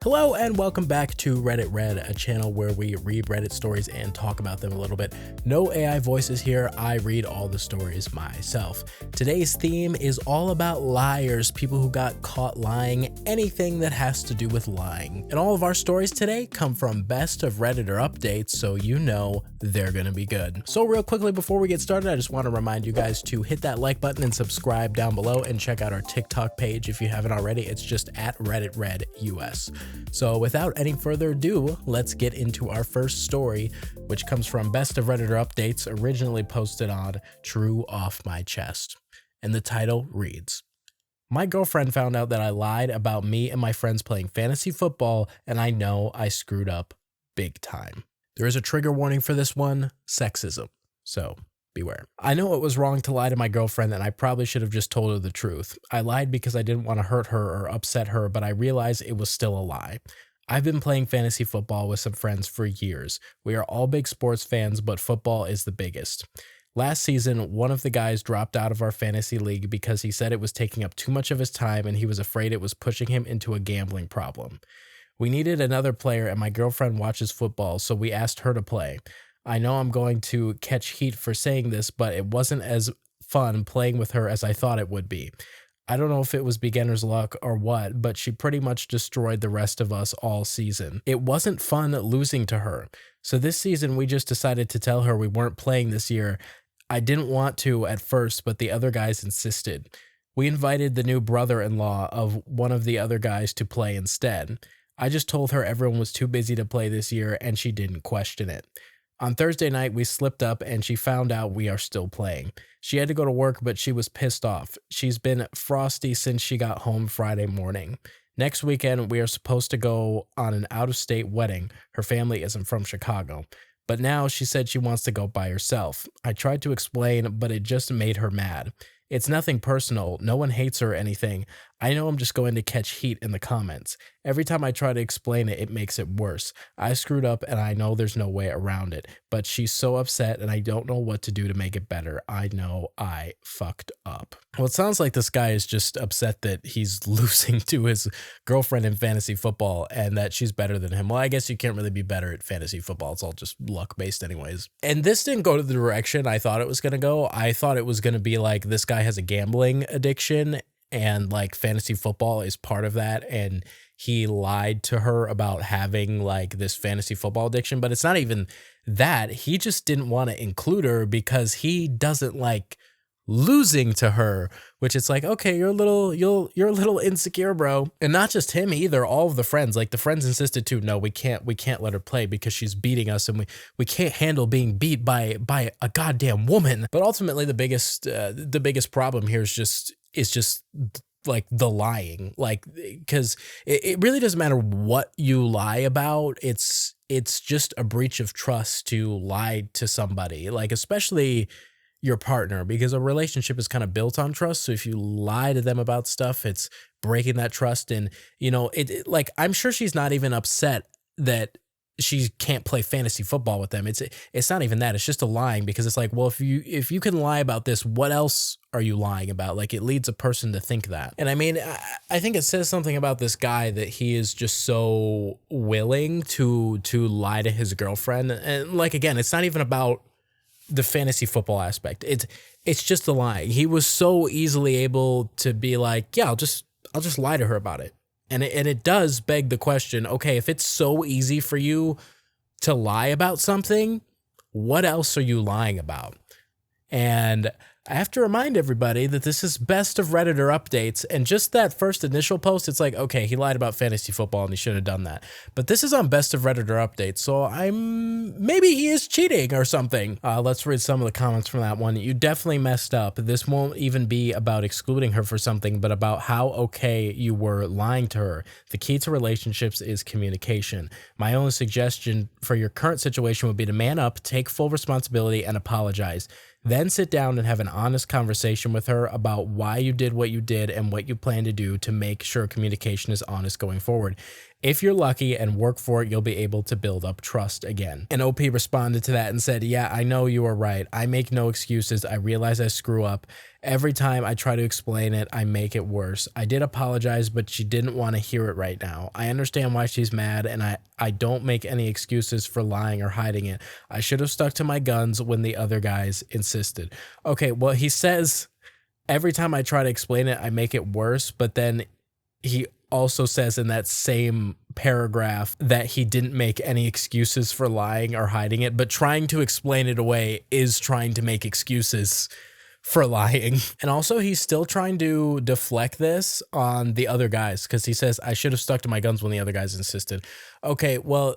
Hello and welcome back to Reddit Read, a channel where we read Reddit stories and talk about them a little bit. No AI voices here, I read all the stories myself. Today's theme is all about liars, people who got caught lying, anything that has to do with lying. And all of our stories today come from best of Redditor updates, so you know they're gonna be good. So real quickly before we get started, I just want to remind you guys to hit that like button and subscribe down below, and check out our TikTok page if you haven't already. It's just at Reddit Read US. So without any further ado, let's get into our first story, which comes from Best of Redditor Updates, originally posted on True Off My Chest. And the title reads, "My girlfriend found out that I lied about me and my friends playing fantasy football, and I know I screwed up big time." There is a trigger warning for this one: sexism. So beware. "I know it was wrong to lie to my girlfriend, and I probably should have just told her the truth. I lied because I didn't want to hurt her or upset her, but I realized it was still a lie. I've been playing fantasy football with some friends for years. We are all big sports fans, but football is the biggest. Last season, one of the guys dropped out of our fantasy league because he said it was taking up too much of his time and he was afraid it was pushing him into a gambling problem. We needed another player, and my girlfriend watches football, so we asked her to play. I know I'm going to catch heat for saying this, but it wasn't as fun playing with her as I thought it would be. I don't know if it was beginner's luck or what, but she pretty much destroyed the rest of us all season. It wasn't fun losing to her. So this season, we just decided to tell her we weren't playing this year. I didn't want to at first, but the other guys insisted. We invited the new brother-in-law of one of the other guys to play instead. I just told her everyone was too busy to play this year, and she didn't question it. On Thursday night, we slipped up and she found out we are still playing. She had to go to work, but she was pissed off. She's been frosty since she got home Friday morning. Next weekend, we are supposed to go on an out-of-state wedding. Her family isn't from Chicago. But now she said she wants to go by herself. I tried to explain, but it just made her mad. It's nothing personal. No one hates her or anything. I know I'm just going to catch heat in the comments. Every time I try to explain it, it makes it worse. I screwed up and I know there's no way around it, but she's so upset and I don't know what to do to make it better. I know I fucked up." Well, it sounds like this guy is just upset that he's losing to his girlfriend in fantasy football and that she's better than him. Well, I guess you can't really be better at fantasy football. It's all just luck based anyways. And this didn't go to the direction I thought it was going to go. I thought it was going to be like this guy has a gambling addiction and like fantasy football is part of that, and he lied to her about having like this fantasy football addiction. But it's not even that. He just didn't want to include her because he doesn't like losing to her, which it's like, okay, you're a little insecure, bro. And not just him either, all of the friends, like the friends insisted too, no, we can't let her play because she's beating us, and we can't handle being beat by a goddamn woman. But ultimately the biggest problem here is just like the lying, like, because it really doesn't matter what you lie about. It's just a breach of trust to lie to somebody, like especially your partner, because a relationship is kind of built on trust. So if you lie to them about stuff, it's breaking that trust. And you know, like, I'm sure she's not even upset that she can't play fantasy football with them. It's not even that. It's just a lying, because it's like, well, if you can lie about this, what else are you lying about? Like, it leads a person to think that. And I mean, I think it says something about this guy that he is just so willing to lie to his girlfriend. And like, again, it's not even about the fantasy football aspect. It's just the lying. He was so easily able to be like, yeah, I'll just lie to her about it. And it does beg the question, okay, if it's so easy for you to lie about something, what else are you lying about? And I have to remind everybody that this is Best of Redditor Updates, and just that first initial post, it's like, okay, he lied about fantasy football and he shouldn't have done that. But this is on Best of Redditor Updates, so maybe he is cheating or something. Let's read some of the comments from that one. "You definitely messed up. This won't even be about excluding her for something, but about how okay you were lying to her. The key to relationships is communication. My only suggestion for your current situation would be to man up, take full responsibility, and apologize. Then sit down and have an honest conversation with her about why you did what you did and what you plan to do to make sure communication is honest going forward. If you're lucky and work for it, you'll be able to build up trust again." And OP responded to that and said, "Yeah, I know you are right. I make no excuses. I realize I screw up Every time I try to explain it, I make it worse. I did apologize, but she didn't want to hear it right now. I understand why she's mad, and I don't make any excuses for lying or hiding it. I should have stuck to my guns when the other guys insisted. Okay, well, he says every time I try to explain it, I make it worse, but then he also says in that same paragraph that he didn't make any excuses for lying or hiding it, but trying to explain it away is trying to make excuses for lying. And also, he's still trying to deflect this on the other guys because he says, I should have stuck to my guns when the other guys insisted. Okay, well,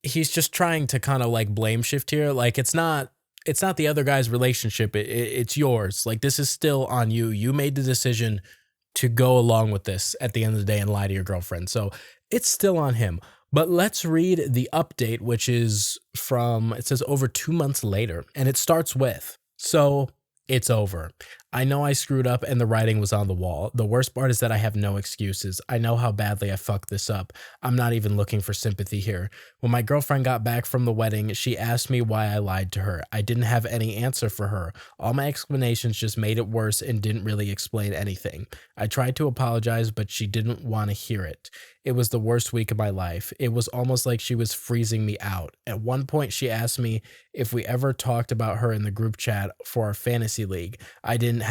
he's just trying to kind of like blame shift here. Like, it's not the other guy's relationship. It's yours. Like, this is still on you. You made the decision to go along with this at the end of the day and lie to your girlfriend. So it's still on him. But let's read the update, which is from, it says over 2 months later. And it starts with, so it's over. I know I screwed up and the writing was on the wall. The worst part is that I have no excuses. I know how badly I fucked this up. I'm not even looking for sympathy here. When my girlfriend got back from the wedding, she asked me why I lied to her. I didn't have any answer for her. All my explanations just made it worse and didn't really explain anything. I tried to apologize, but she didn't want to hear it. It was the worst week of my life. It was almost like she was freezing me out. At one point, she asked me if we ever talked about her in the group chat for our fantasy league. I didn't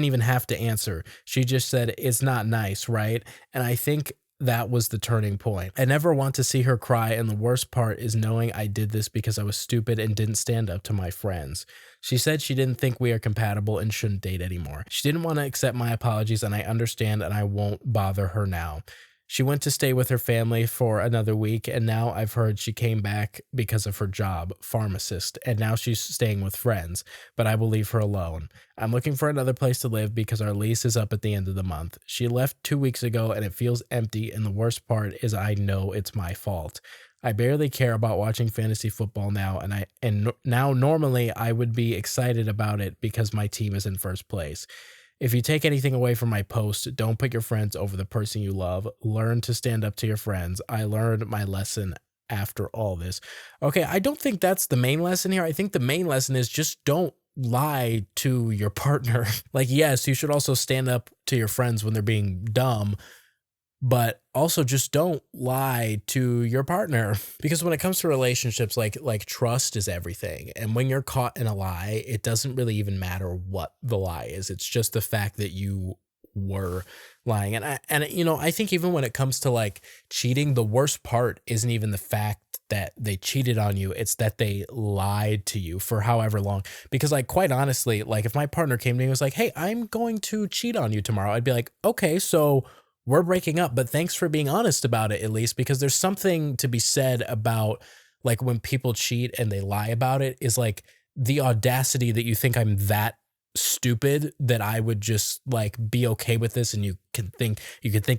even have to answer. She just said, it's not nice, right? And I think that was the turning point. I never want to see her cry, and the worst part is knowing I did this because I was stupid and didn't stand up to my friends. She said she didn't think we are compatible and shouldn't date anymore. She didn't want to accept my apologies, and I understand, and I won't bother her now. She went to stay with her family for another week, and now I've heard she came back because of her job, pharmacist, and now she's staying with friends, but I will leave her alone. I'm looking for another place to live because our lease is up at the end of the month. She left 2 weeks ago, and it feels empty, and the worst part is I know it's my fault. I barely care about watching fantasy football now, and now normally I would be excited about it because my team is in first place. If you take anything away from my post, don't put your friends over the person you love. Learn to stand up to your friends. I learned my lesson after all this. Okay, I don't think that's the main lesson here. I think the main lesson is just don't lie to your partner. Like, yes, you should also stand up to your friends when they're being dumb, but also just don't lie to your partner, because when it comes to relationships, like trust is everything. And when you're caught in a lie, it doesn't really even matter what the lie is. It's just the fact that you were lying. And I think even when it comes to like cheating, the worst part isn't even the fact that they cheated on you. It's that they lied to you for however long. Because like, quite honestly, like if my partner came to me and was like, hey, I'm going to cheat on you tomorrow, I'd be like, okay, so we're breaking up, but thanks for being honest about it, at least, because there's something to be said about like when people cheat and they lie about it, is like the audacity that you think I'm that stupid that I would just like be okay with this, and you can think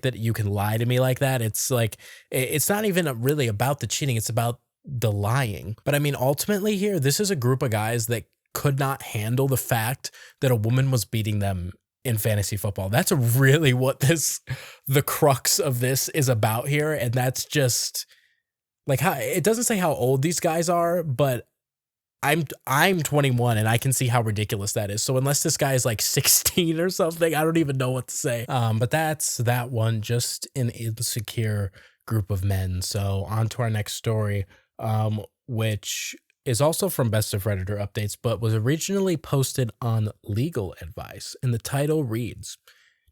that you can lie to me like that. It's like, it's not even really about the cheating, it's about the lying. But I mean, ultimately here, this is a group of guys that could not handle the fact that a woman was beating them in fantasy football. That's really what the crux of this is about here. And that's just like, how it doesn't say how old these guys are, but I'm 21 and I can see how ridiculous that is. So unless this guy is like 16 or something, I don't even know what to say. But that's that one, just an insecure group of men. So on to our next story, which is also from Best of Redditor Updates, but was originally posted on Legal Advice. And the title reads,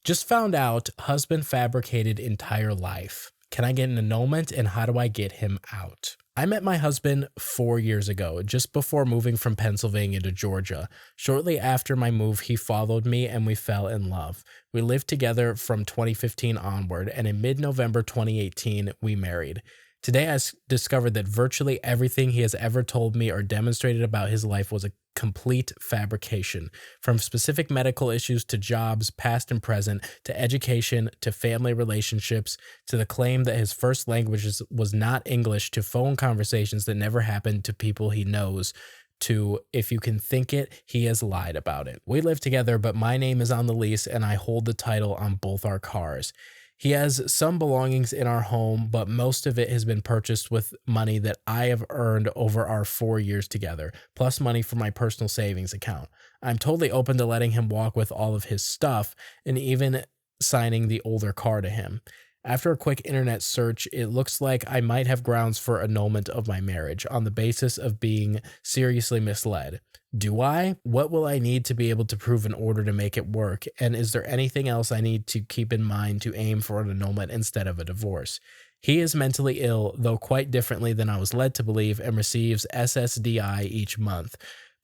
just found out husband fabricated entire life. Can I get an annulment, and how do I get him out? I met my husband 4 years ago, just before moving from Pennsylvania to Georgia. Shortly after my move, he followed me and we fell in love. We lived together from 2015 onward, and in mid-November 2018, we married. Today, I discovered that virtually everything he has ever told me or demonstrated about his life was a complete fabrication. From specific medical issues to jobs, past and present, to education, to family relationships, to the claim that his first language was not English, to phone conversations that never happened to people he knows, to if you can think it, he has lied about it. We live together, but my name is on the lease and I hold the title on both our cars. He has some belongings in our home, but most of it has been purchased with money that I have earned over our 4 years together, plus money from my personal savings account. I'm totally open to letting him walk with all of his stuff and even signing the older car to him. After a quick internet search, it looks like I might have grounds for annulment of my marriage on the basis of being seriously misled. Do I? What will I need to be able to prove in order to make it work? And is there anything else I need to keep in mind to aim for an annulment instead of a divorce? He is mentally ill, though quite differently than I was led to believe, and receives SSDI each month.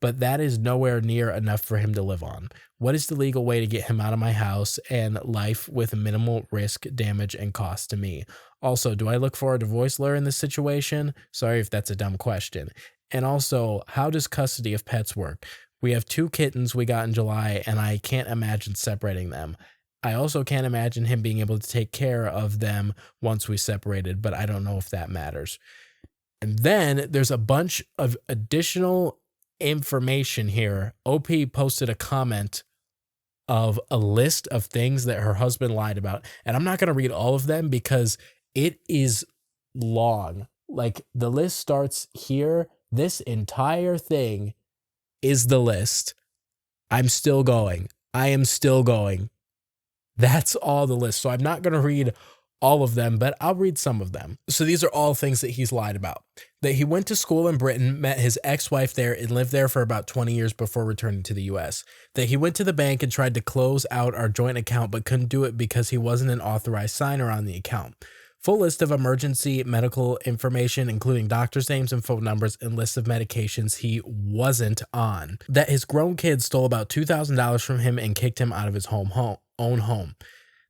But that is nowhere near enough for him to live on. What is the legal way to get him out of my house and life with minimal risk, damage, and cost to me? Also, do I look for a divorce lawyer in this situation? Sorry if that's a dumb question. And also, how does custody of pets work? We have 2 kittens we got in July, and I can't imagine separating them. I also can't imagine him being able to take care of them once we separated, but I don't know if that matters. And then there's a bunch of additional information here. OP posted a comment of a list of things that her husband lied about, and I'm not going to read all of them because it is long. Like, the list starts here. This entire thing is the list. I'm still going. I am still going. That's all the list. So I'm not going to read all of them, but I'll read some of them. So these are all things that he's lied about. That he went to school in Britain, met his ex-wife there, and lived there for about 20 years before returning to the US. That he went to the bank and tried to close out our joint account, but couldn't do it because he wasn't an authorized signer on the account. Full list of emergency medical information, including doctor's names and phone numbers, and lists of medications he wasn't on. That his grown kids stole about $2,000 from him and kicked him out of his own home.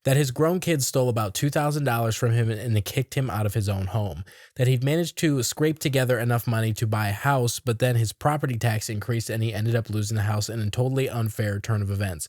That his grown kids stole about $2,000 from him and they kicked him out of his own home. That he'd managed to scrape together enough money to buy a house, but then his property tax increased and he ended up losing the house in a totally unfair turn of events.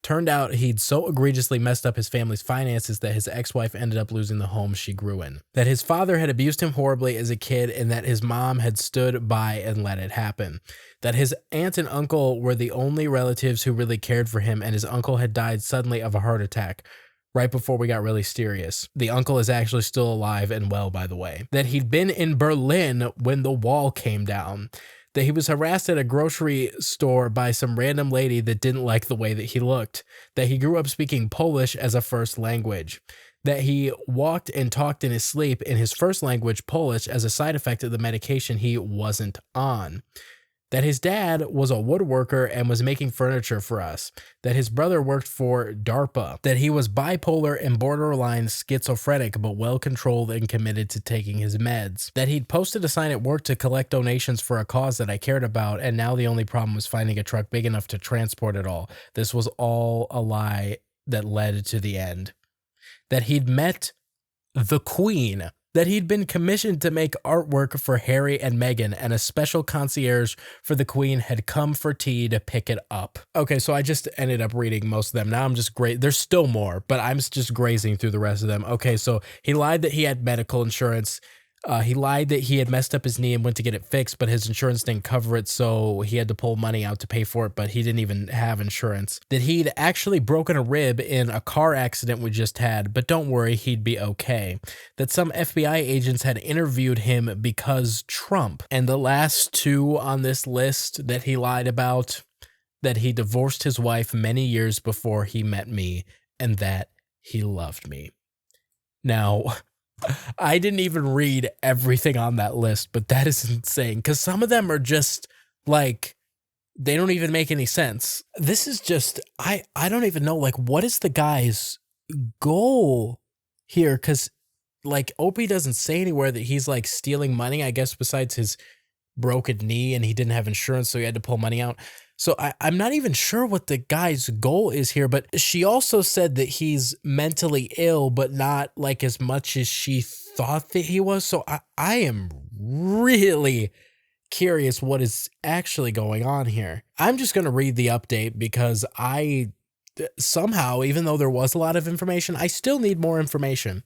Turned out he'd so egregiously messed up his family's finances that his ex-wife ended up losing the home she grew in. That his father had abused him horribly as a kid and that his mom had stood by and let it happen. That his aunt and uncle were the only relatives who really cared for him and his uncle had died suddenly of a heart attack right before we got really serious. The uncle is actually still alive and well, by the way. That he'd been in Berlin when the wall came down. That he was harassed at a grocery store by some random lady that didn't like the way that he looked. That he grew up speaking Polish as a first language. That he walked and talked in his sleep in his first language, Polish, as a side effect of the medication he wasn't on. That his dad was a woodworker and was making furniture for us. That his brother worked for DARPA. That he was bipolar and borderline schizophrenic, but well-controlled and committed to taking his meds. That he'd posted a sign at work to collect donations for a cause that I cared about, and now the only problem was finding a truck big enough to transport it all. This was all a lie that led to the end. That he'd met the Queen. That he'd been commissioned to make artwork for Harry and Meghan, and a special concierge for the Queen had come for tea to pick it up. Okay, so I just ended up reading most of them. Now I'm just great. There's still more, but I'm just grazing through the rest of them. Okay, so he lied that he had medical insurance. He lied that he had messed up his knee and went to get it fixed, but his insurance didn't cover it, so he had to pull money out to pay for it, but he didn't even have insurance. That he'd actually broken a rib in a car accident we just had, but don't worry, he'd be okay. That some FBI agents had interviewed him because Trump. And the last 2 on this list that he lied about, that he divorced his wife many years before he met me, and that he loved me. Now, I didn't even read everything on that list, but that is insane because some of them are just like, they don't even make any sense. This is just, I don't even know, like, what is the guy's goal here? Because, like, Opie doesn't say anywhere that he's, like, stealing money, I guess, besides his broken knee and he didn't have insurance, so he had to pull money out. So I'm not even sure what the guy's goal is here, but she also said that he's mentally ill, but not like as much as she thought that he was. So I am really curious what is actually going on here. I'm just going to read the update because I somehow, even though there was a lot of information, I still need more information.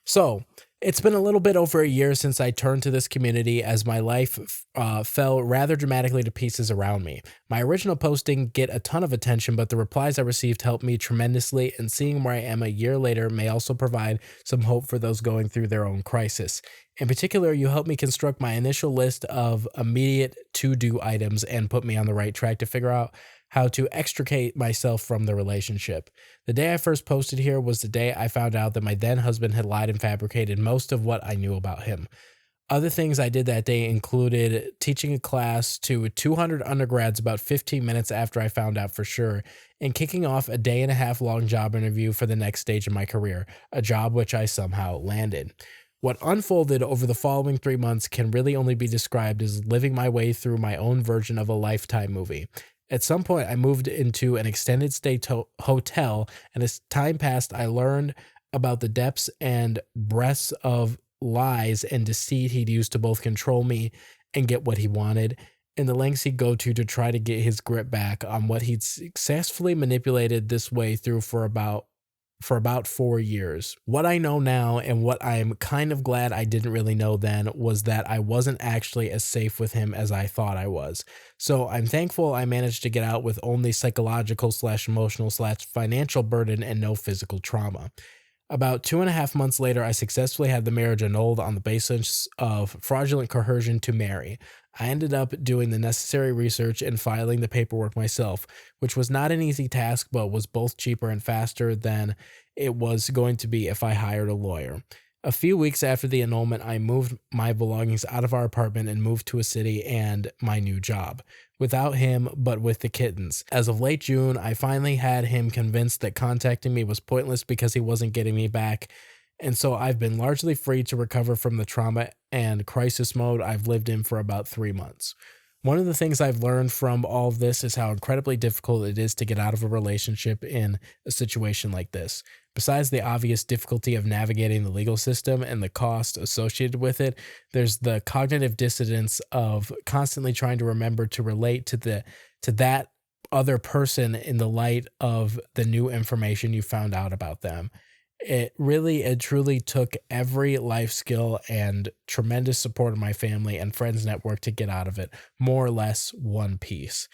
So It's been a little bit over a year since I turned to this community as my life fell rather dramatically to pieces around me. My original post didn't get a ton of attention, but the replies I received helped me tremendously, and seeing where I am a year later may also provide some hope for those going through their own crisis. In particular, you helped me construct my initial list of immediate to-do items and put me on the right track to figure out how to extricate myself from the relationship. The day I first posted here was the day I found out that my then husband had lied and fabricated most of what I knew about him. Other things I did that day included teaching a class to 200 undergrads about 15 minutes after I found out for sure, and kicking off a day-and-a-half long job interview for the next stage of my career, a job which I somehow landed. What unfolded over the following 3 months can really only be described as living my way through my own version of a Lifetime movie. At some point, I moved into an extended stay hotel, and as time passed, I learned about the depths and breadths of lies and deceit he'd used to both control me and get what he wanted, and the lengths he'd go to try to get his grip back on what he'd successfully manipulated this way through for about 4 years. What I know now, and what I'm kind of glad I didn't really know then, was that I wasn't actually as safe with him as I thought I was. So I'm thankful I managed to get out with only psychological/emotional/financial burden and no physical trauma. About 2.5 months later, I successfully had the marriage annulled on the basis of fraudulent coercion to marry. I ended up doing the necessary research and filing the paperwork myself, which was not an easy task, but was both cheaper and faster than it was going to be if I hired a lawyer. A few weeks after the annulment, I moved my belongings out of our apartment and moved to a city and my new job. Without him, but with the kittens. As of late June, I finally had him convinced that contacting me was pointless because he wasn't getting me back. And so I've been largely free to recover from the trauma and crisis mode I've lived in for about 3 months. One of the things I've learned from all of this is how incredibly difficult it is to get out of a relationship in a situation like this. Besides the obvious difficulty of navigating the legal system and the cost associated with it, there's the cognitive dissonance of constantly trying to remember to relate to that other person in the light of the new information you found out about them. It truly took every life skill and tremendous support of my family and friends network to get out of it, more or less one piece.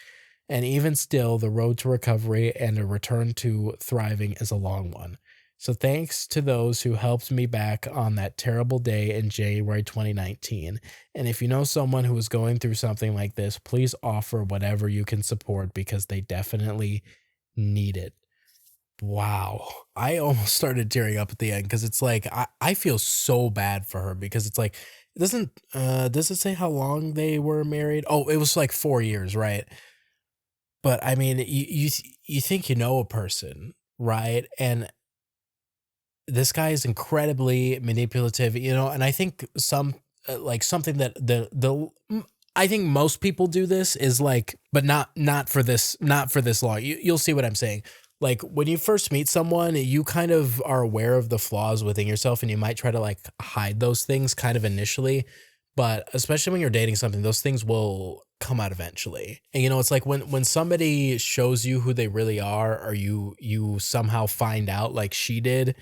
And even still, the road to recovery and a return to thriving is a long one. So thanks to those who helped me back on that terrible day in January 2019. And if you know someone who is going through something like this, please offer whatever you can support because they definitely need it. Wow. I almost started tearing up at the end because it's like I feel so bad for her because it's like does it say how long they were married? Oh, it was like 4 years, right? But I mean, you think you know a person, right? And this guy is incredibly manipulative, and I think something that I think most people do this is like, but not for this long. You'll see what I'm saying. Like when you first meet someone, you kind of are aware of the flaws within yourself and you might try to like hide those things kind of initially, but especially when you're dating something, those things will come out eventually. And it's like when somebody shows you who they really are, or you somehow find out like she did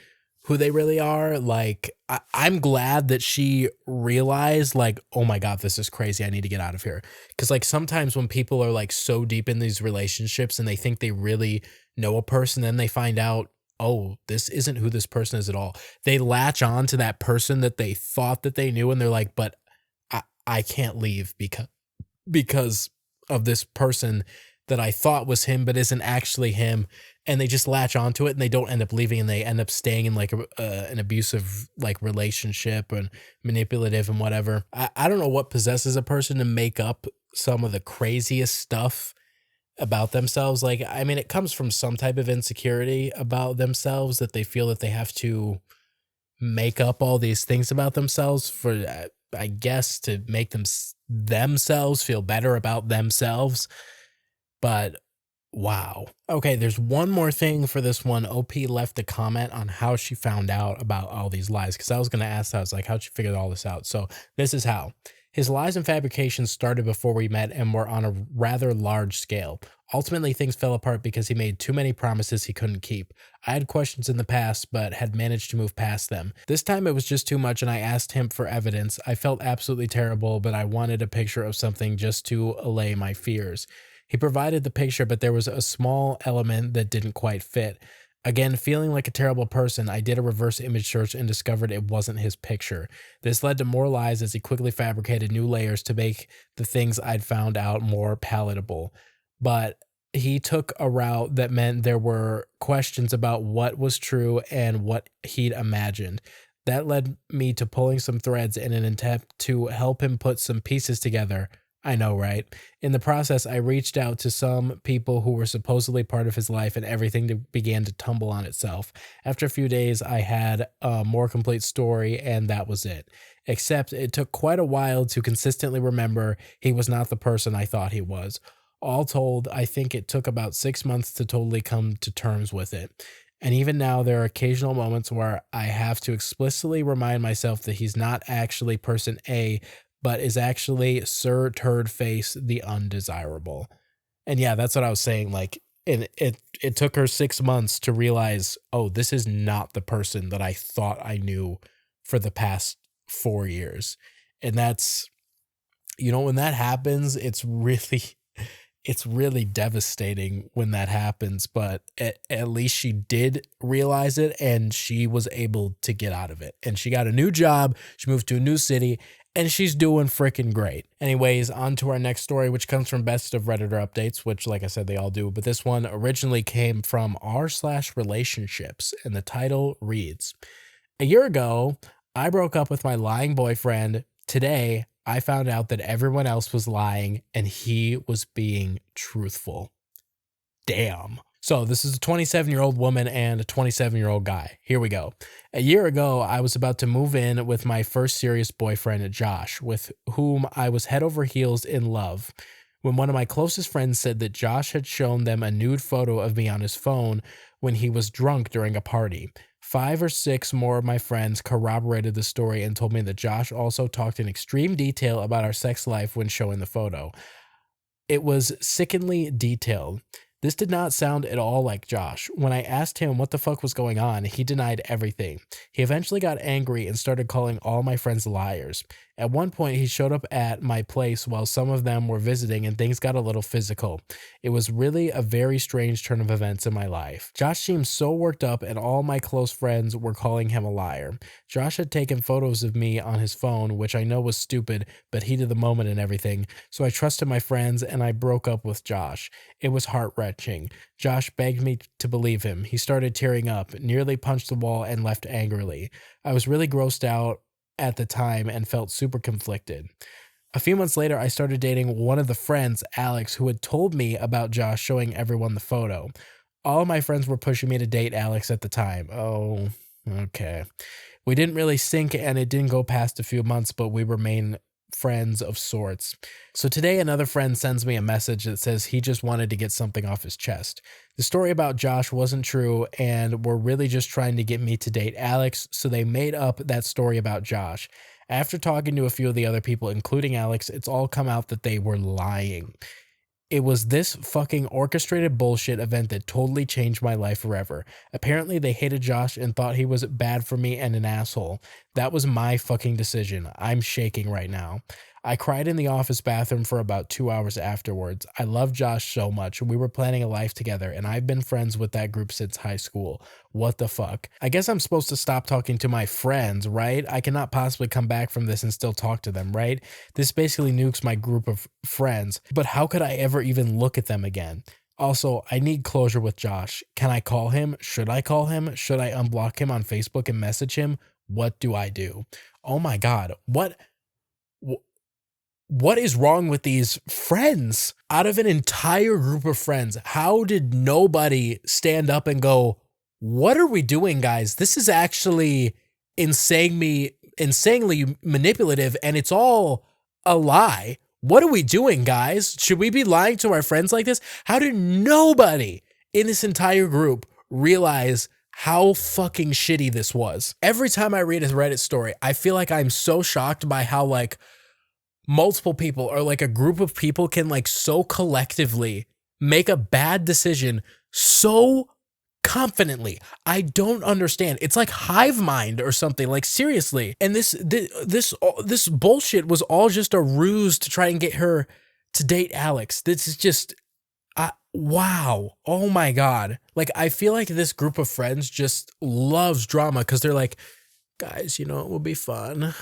who they really are. Like I'm glad that she realized like, oh my God, this is crazy. I need to get out of here. Cause like sometimes when people are like so deep in these relationships and they think they really know a person, then they find out, oh, this isn't who this person is at all. They latch on to that person that they thought that they knew. And they're like, but I can't leave because of this person that I thought was him, but isn't actually him. And they just latch onto it and they don't end up leaving and they end up staying in like an abusive like relationship and manipulative and whatever. I don't know what possesses a person to make up some of the craziest stuff about themselves. Like, I mean, it comes from some type of insecurity about themselves that they feel that they have to make up all these things about themselves for, I guess, to make themselves feel better about themselves. But wow. Okay, there's one more thing for this one. OP left a comment on how she found out about all these lies, because I was going to ask that. I was like, how'd you figure all this out? So this is how. His lies and fabrications started before we met and were on a rather large scale. Ultimately, things fell apart because he made too many promises he couldn't keep. I had questions in the past, but had managed to move past them. This time it was just too much, and I asked him for evidence. I felt absolutely terrible, but I wanted a picture of something just to allay my fears. He provided the picture, but there was a small element that didn't quite fit. Again, feeling like a terrible person, I did a reverse image search and discovered it wasn't his picture. This led to more lies as he quickly fabricated new layers to make the things I'd found out more palatable. But he took a route that meant there were questions about what was true and what he'd imagined. That led me to pulling some threads in an attempt to help him put some pieces together. I know, right? In the process, I reached out to some people who were supposedly part of his life, and everything began to tumble on itself. After a few days, I had a more complete story, and that was it. Except it took quite a while to consistently remember he was not the person I thought he was. All told, I think it took about 6 months to totally come to terms with it. And even now, there are occasional moments where I have to explicitly remind myself that he's not actually person A, but is actually Sir Turd Face the Undesirable. And yeah, that's what I was saying. Like, and it took her 6 months to realize, oh, this is not the person that I thought I knew for the past 4 years. And that's, when that happens, it's really devastating when that happens, but at least she did realize it and she was able to get out of it. And she got a new job, she moved to a new city, and she's doing freaking great. Anyways, on to our next story, which comes from Best of Redditor Updates, which, like I said, they all do, but this one originally came from r/relationships, and the title reads, "A year ago, I broke up with my lying boyfriend. Today, I found out that everyone else was lying and he was being truthful." Damn. So this is a 27-year-old woman and a 27-year-old guy. Here we go. "A year ago, I was about to move in with my first serious boyfriend, Josh, with whom I was head over heels in love, when one of my closest friends said that Josh had shown them a nude photo of me on his phone when he was drunk during a party. 5 or 6 more of my friends corroborated the story and told me that Josh also talked in extreme detail about our sex life when showing the photo. It was sickeningly detailed. This did not sound at all like Josh. When I asked him what the fuck was going on, he denied everything. He eventually got angry and started calling all my friends liars. At one point, he showed up at my place while some of them were visiting and things got a little physical. It was really a very strange turn of events in my life. Josh seemed so worked up and all my close friends were calling him a liar. Josh had taken photos of me on his phone, which I know was stupid, but heat of the moment and everything, so I trusted my friends and I broke up with Josh. It was heart-wrenching. Josh begged me to believe him. He started tearing up, nearly punched the wall, and left angrily. I was really grossed out at the time and felt super conflicted. A few months later, I started dating one of the friends, Alex, who had told me about Josh showing everyone the photo. All of my friends were pushing me to date Alex at the time. Oh, okay. We didn't really sync and it didn't go past a few months, but we remain friends of sorts. So today another friend sends me a message that says he just wanted to get something off his chest. The story about Josh wasn't true and were really just trying to get me to date Alex, so they made up that story about Josh. After talking to a few of the other people, including Alex, it's all come out that they were lying. It was this fucking orchestrated bullshit event that totally changed my life forever. Apparently, they hated Josh and thought he was bad for me and an asshole. That was my fucking decision. I'm shaking right now. I cried in the office bathroom for about 2 hours afterwards. I love Josh so much. We were planning a life together, and I've been friends with that group since high school. What the fuck? I guess I'm supposed to stop talking to my friends, right? I cannot possibly come back from this and still talk to them, right? This basically nukes my group of friends, but how could I ever even look at them again? Also, I need closure with Josh. Can I call him? Should I call him? Should I unblock him on Facebook and message him? What do I do? Oh my God. What is wrong with these friends? Out of an entire group of friends, how did nobody stand up and go, what are we doing, guys? This is actually insanely manipulative, and it's all a lie. What are we doing, guys? Should we be lying to our friends like this? How did nobody in this entire group realize how fucking shitty this was? Every time I read a Reddit story, I feel like I'm so shocked by how, like, multiple people or like a group of people can like so collectively make a bad decision so confidently. I don't understand. It's like hive mind or something. Like seriously. And this bullshit was all just a ruse to try and get her to date Alex. This is just wow. Oh my god. Like I feel like this group of friends just loves drama because they're like, guys, you know it would be fun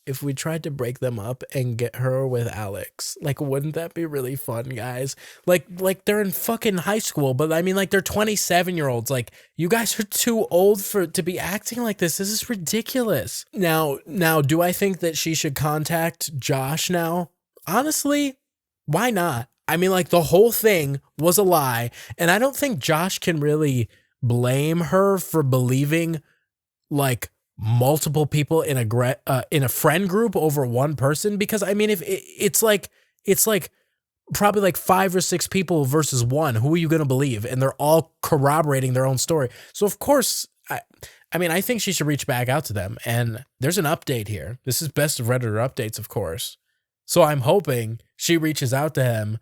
if we tried to break them up and get her with Alex. Like, wouldn't that be really fun, guys? Like they're in fucking high school, but I mean, like they're 27-year-olds. Like, you guys are too old to be acting like this. This is ridiculous. Now, do I think that she should contact Josh now? Honestly, why not? I mean, like the whole thing was a lie, and I don't think Josh can really blame her for believing like multiple people in a friend group over one person, because I mean if it's like probably like 5 or 6 people versus one, who are you going to believe? And they're all corroborating their own story. So of course I mean I think she should reach back out to them, and there's an update here. This is best of Redditor updates, of course. So I'm hoping she reaches out to him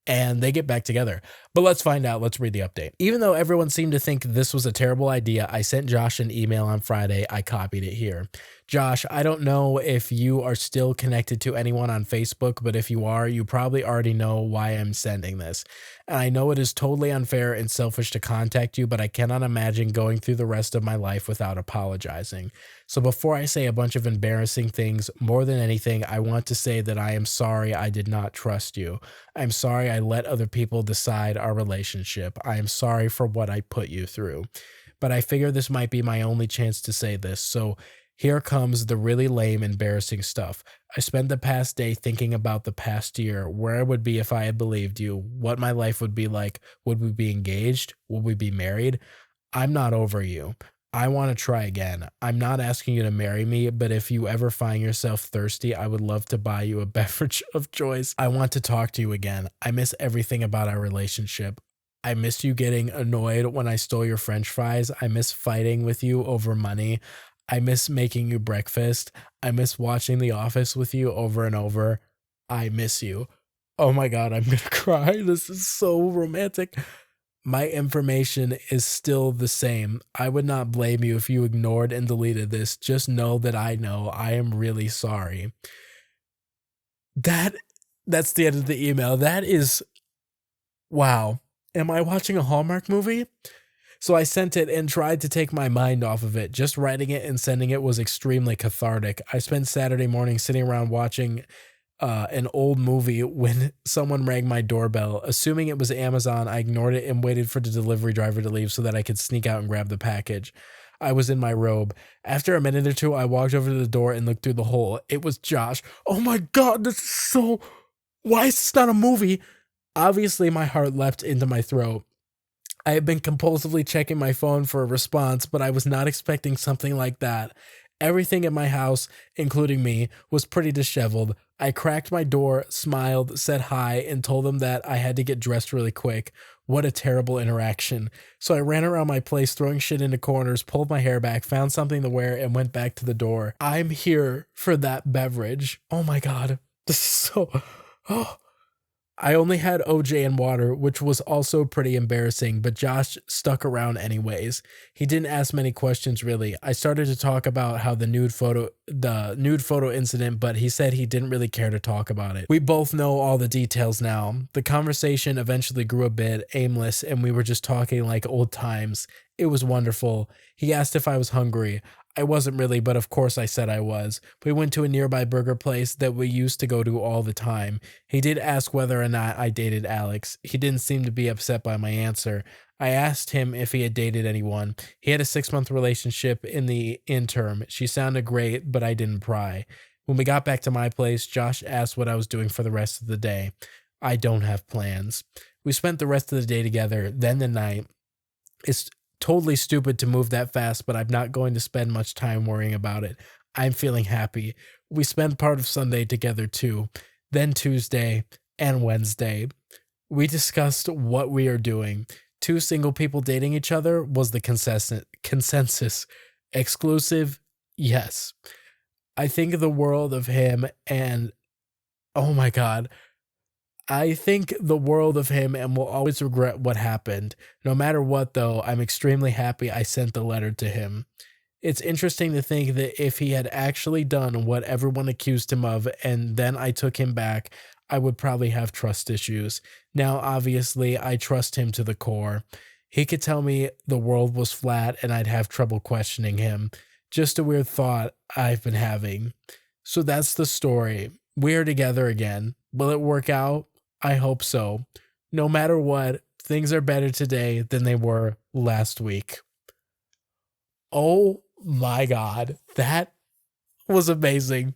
and they get back together. But let's find out. Let's read the update. Even though everyone seemed to think this was a terrible idea, I sent Josh an email on Friday. I copied it here. Josh, I don't know if you are still connected to anyone on Facebook, but if you are, you probably already know why I'm sending this. And I know it is totally unfair and selfish to contact you, but I cannot imagine going through the rest of my life without apologizing. So before I say a bunch of embarrassing things, more than anything, I want to say that I am sorry I did not trust you. I'm sorry I let other people decide our relationship. I am sorry for what I put you through. But I figure this might be my only chance to say this, so here comes the really lame, embarrassing stuff. I spent the past day thinking about the past year, where I would be if I had believed you, what my life would be like. Would we be engaged? Would we be married? I'm not over you. I want to try again. I'm not asking you to marry me, but if you ever find yourself thirsty, I would love to buy you a beverage of choice. I want to talk to you again. I miss everything about our relationship. I miss you getting annoyed when I stole your French fries. I miss fighting with you over money. I miss making you breakfast. I miss watching The Office with you over and over. I miss you. Oh my God, I'm gonna cry. This is so romantic. My information is still the same. I would not blame you if you ignored and deleted this. Just know that I know. I am really sorry. That's the end of the email. That is, wow. Am I watching a Hallmark movie? So I sent it and tried to take my mind off of it. Just writing it and sending it was extremely cathartic. I spent Saturday morning sitting around watching an old movie when someone rang my doorbell. Assuming it was Amazon, I ignored it and waited for the delivery driver to leave so that I could sneak out and grab the package. I was in my robe. After a minute or two, I walked over to the door and looked through the hole. It was Josh. Oh my God, this is so... Why is this not a movie? Obviously, my heart leapt into my throat. I had been compulsively checking my phone for a response, but I was not expecting something like that. Everything in my house, including me, was pretty disheveled. I cracked my door, smiled, said hi, and told them that I had to get dressed really quick. What a terrible interaction. So I ran around my place throwing shit into corners, pulled my hair back, found something to wear, and went back to the door. I'm here for that beverage. Oh my God. This is so... Oh. I only had OJ and water, which was also pretty embarrassing, but Josh stuck around anyways. He didn't ask many questions really. I started to talk about how the nude photo incident, but he said he didn't really care to talk about it. We both know all the details now. The conversation eventually grew a bit aimless and we were just talking like old times. It was wonderful. He asked if I was hungry. I wasn't really, but of course I said I was. We went to a nearby burger place that we used to go to all the time. He did ask whether or not I dated Alex. He didn't seem to be upset by my answer. I asked him if he had dated anyone. He had a 6-month relationship in the interim. She sounded great, but I didn't pry. When we got back to my place, Josh asked what I was doing for the rest of the day. I don't have plans. We spent the rest of the day together, then the night. It's totally stupid to move that fast, but I'm not going to spend much time worrying about it. I'm feeling happy. We spent part of Sunday together too, then Tuesday and Wednesday. We discussed what we are doing. 2 single people dating each other was the consensus. Exclusive? Yes. I think the world of him and Oh my God. I think the world of him and will always regret what happened. No matter what, though, I'm extremely happy I sent the letter to him. It's interesting to think that if he had actually done what everyone accused him of and then I took him back, I would probably have trust issues. Now, obviously, I trust him to the core. He could tell me the world was flat and I'd have trouble questioning him. Just a weird thought I've been having. So that's the story. We're together again. Will it work out? I hope so. No matter what, things are better today than they were last week. Oh my God. That was amazing.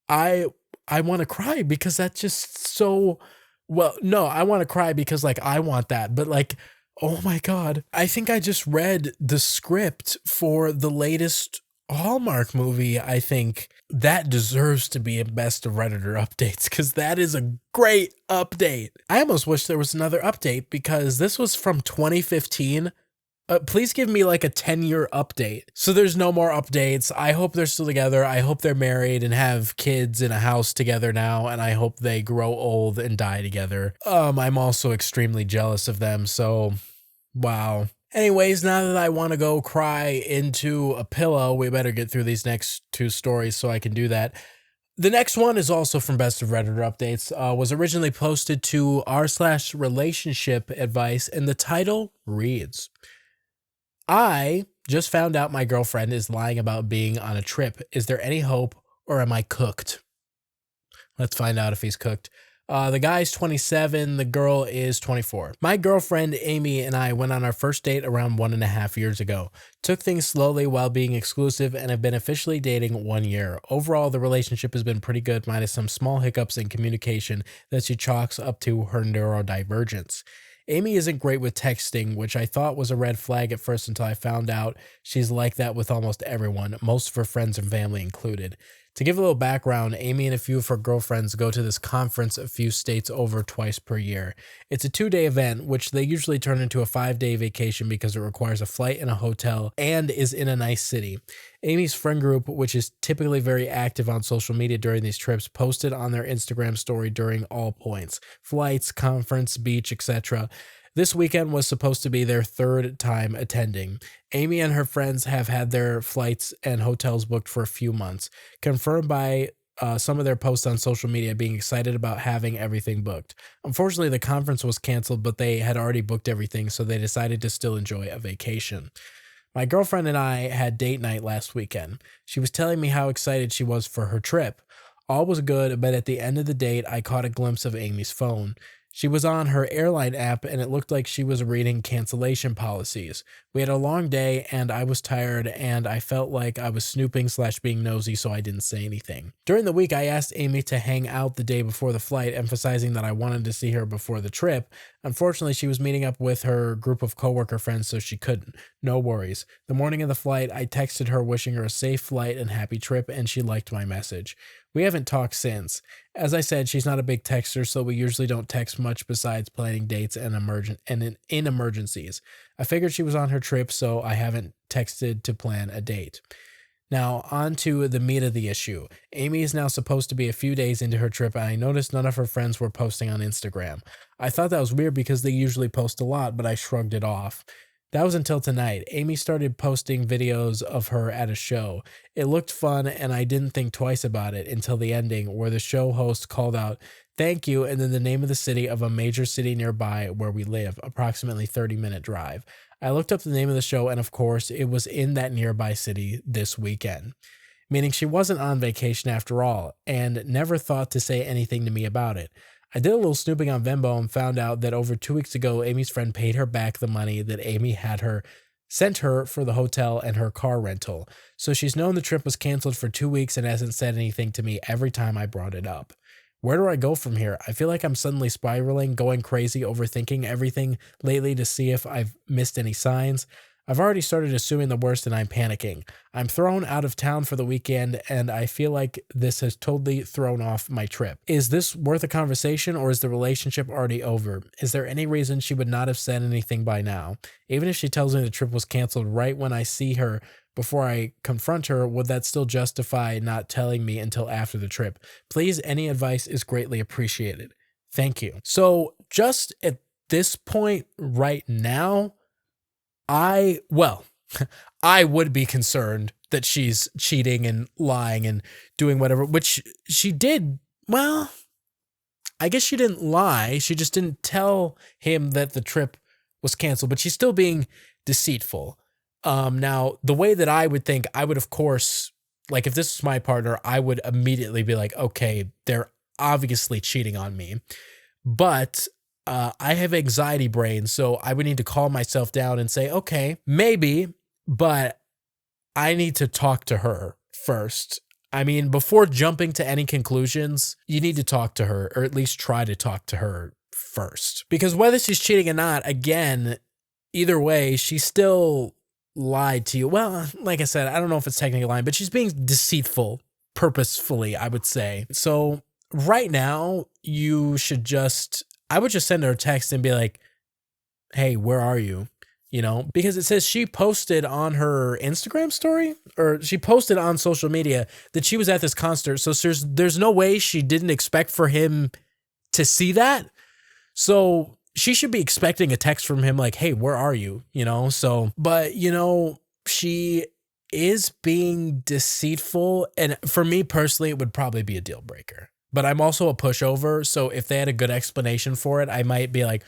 I I want to cry because that's just so well, no, I want to cry because like I want that, but like oh my God. I think I just read the script for the latest Hallmark movie. I think that deserves to be a best of Redditor updates because that is a great update. I almost wish there was another update because this was from 2015. Please give me like a 10-year update. So there's no more updates. I hope they're still together. I hope they're married and have kids in a house together now. And I hope they grow old and die together. I'm also extremely jealous of them. So, wow. Anyways, now that I want to go cry into a pillow, we better get through these next two stories so I can do that. The next one is also from Best of Redditor Updates, was originally posted to r/relationship advice, and the title reads, I just found out my girlfriend is lying about being on a trip. Is there any hope or am I cooked? Let's find out if he's cooked. The guy's 27, the girl is 24. My girlfriend Amy and I went on our first date around 1.5 years ago. Took things slowly while being exclusive and have been officially dating 1 year. Overall, the relationship has been pretty good, minus some small hiccups in communication that she chalks up to her neurodivergence. Amy isn't great with texting, which I thought was a red flag at first until I found out she's like that with almost everyone, most of her friends and family included. To give a little background, Amy and a few of her girlfriends go to this conference a few states over twice per year. It's a 2-day event, which they usually turn into a 5-day vacation because it requires a flight and a hotel and is in a nice city. Amy's friend group, which is typically very active on social media during these trips, posted on their Instagram story during all points: flights, conference, beach, etc. This weekend was supposed to be their third time attending. Amy and her friends have had their flights and hotels booked for a few months, confirmed by some of their posts on social media being excited about having everything booked. Unfortunately, the conference was canceled, but they had already booked everything, so they decided to still enjoy a vacation. My girlfriend and I had date night last weekend. She was telling me how excited she was for her trip. All was good, but at the end of the date, I caught a glimpse of Amy's phone. She was on her airline app and it looked like she was reading cancellation policies. We had a long day and I was tired and I felt like I was snooping/being nosy, so I didn't say anything. During the week, I asked Amy to hang out the day before the flight, emphasizing that I wanted to see her before the trip. Unfortunately, she was meeting up with her group of coworker friends, so she couldn't. No worries. The morning of the flight, I texted her wishing her a safe flight and happy trip, and she liked my message. We haven't talked since. As I said, she's not a big texter, so we usually don't text much besides planning dates and in emergencies. I figured she was on her trip, so I haven't texted to plan a date. Now, on to the meat of the issue. Amy is now supposed to be a few days into her trip, and I noticed none of her friends were posting on Instagram. I thought that was weird because they usually post a lot, but I shrugged it off. That was until tonight. Amy started posting videos of her at a show. It looked fun, and I didn't think twice about it until the ending, where the show host called out, "Thank you," and then the name of the city of a major city nearby where we live, approximately 30-minute drive. I looked up the name of the show, and of course, it was in that nearby city this weekend. Meaning she wasn't on vacation after all, and never thought to say anything to me about it. I did a little snooping on Venmo and found out that over 2 weeks ago, Amy's friend paid her back the money that Amy had her sent her for the hotel and her car rental. So she's known the trip was canceled for 2 weeks and hasn't said anything to me every time I brought it up. Where do I go from here? I feel like I'm suddenly spiraling, going crazy, overthinking everything lately to see if I've missed any signs. I've already started assuming the worst and I'm panicking. I'm thrown out of town for the weekend and I feel like this has totally thrown off my trip. Is this worth a conversation or is the relationship already over? Is there any reason she would not have said anything by now? Even if she tells me the trip was canceled right when I see her before I confront her, would that still justify not telling me until after the trip? Please, any advice is greatly appreciated. Thank you. So just at this point right now, well, I would be concerned that she's cheating and lying and doing whatever, which she did. Well, I guess she didn't lie. She just didn't tell him that the trip was canceled, but she's still being deceitful. Now, the way that I would think, I would, of course, like if this was my partner, I would immediately be like, okay, they're obviously cheating on me. But I have anxiety brain, so I would need to calm myself down and say, okay, maybe, but I need to talk to her first. I mean, before jumping to any conclusions, you need to talk to her, or at least try to talk to her first. Because whether she's cheating or not, again, either way, she still lied to you. Well, like I said, I don't know if it's technically lying, but she's being deceitful purposefully, I would say. So right now, I would just send her a text and be like, hey, where are you? You know, because it says she posted on her Instagram story, or she posted on social media that she was at this concert. So there's no way she didn't expect for him to see that. So she should be expecting a text from him like, hey, where are you? You know, so, but you know, she is being deceitful. And for me personally, it would probably be a deal breaker, but I'm also a pushover. So if they had a good explanation for it, I might be like,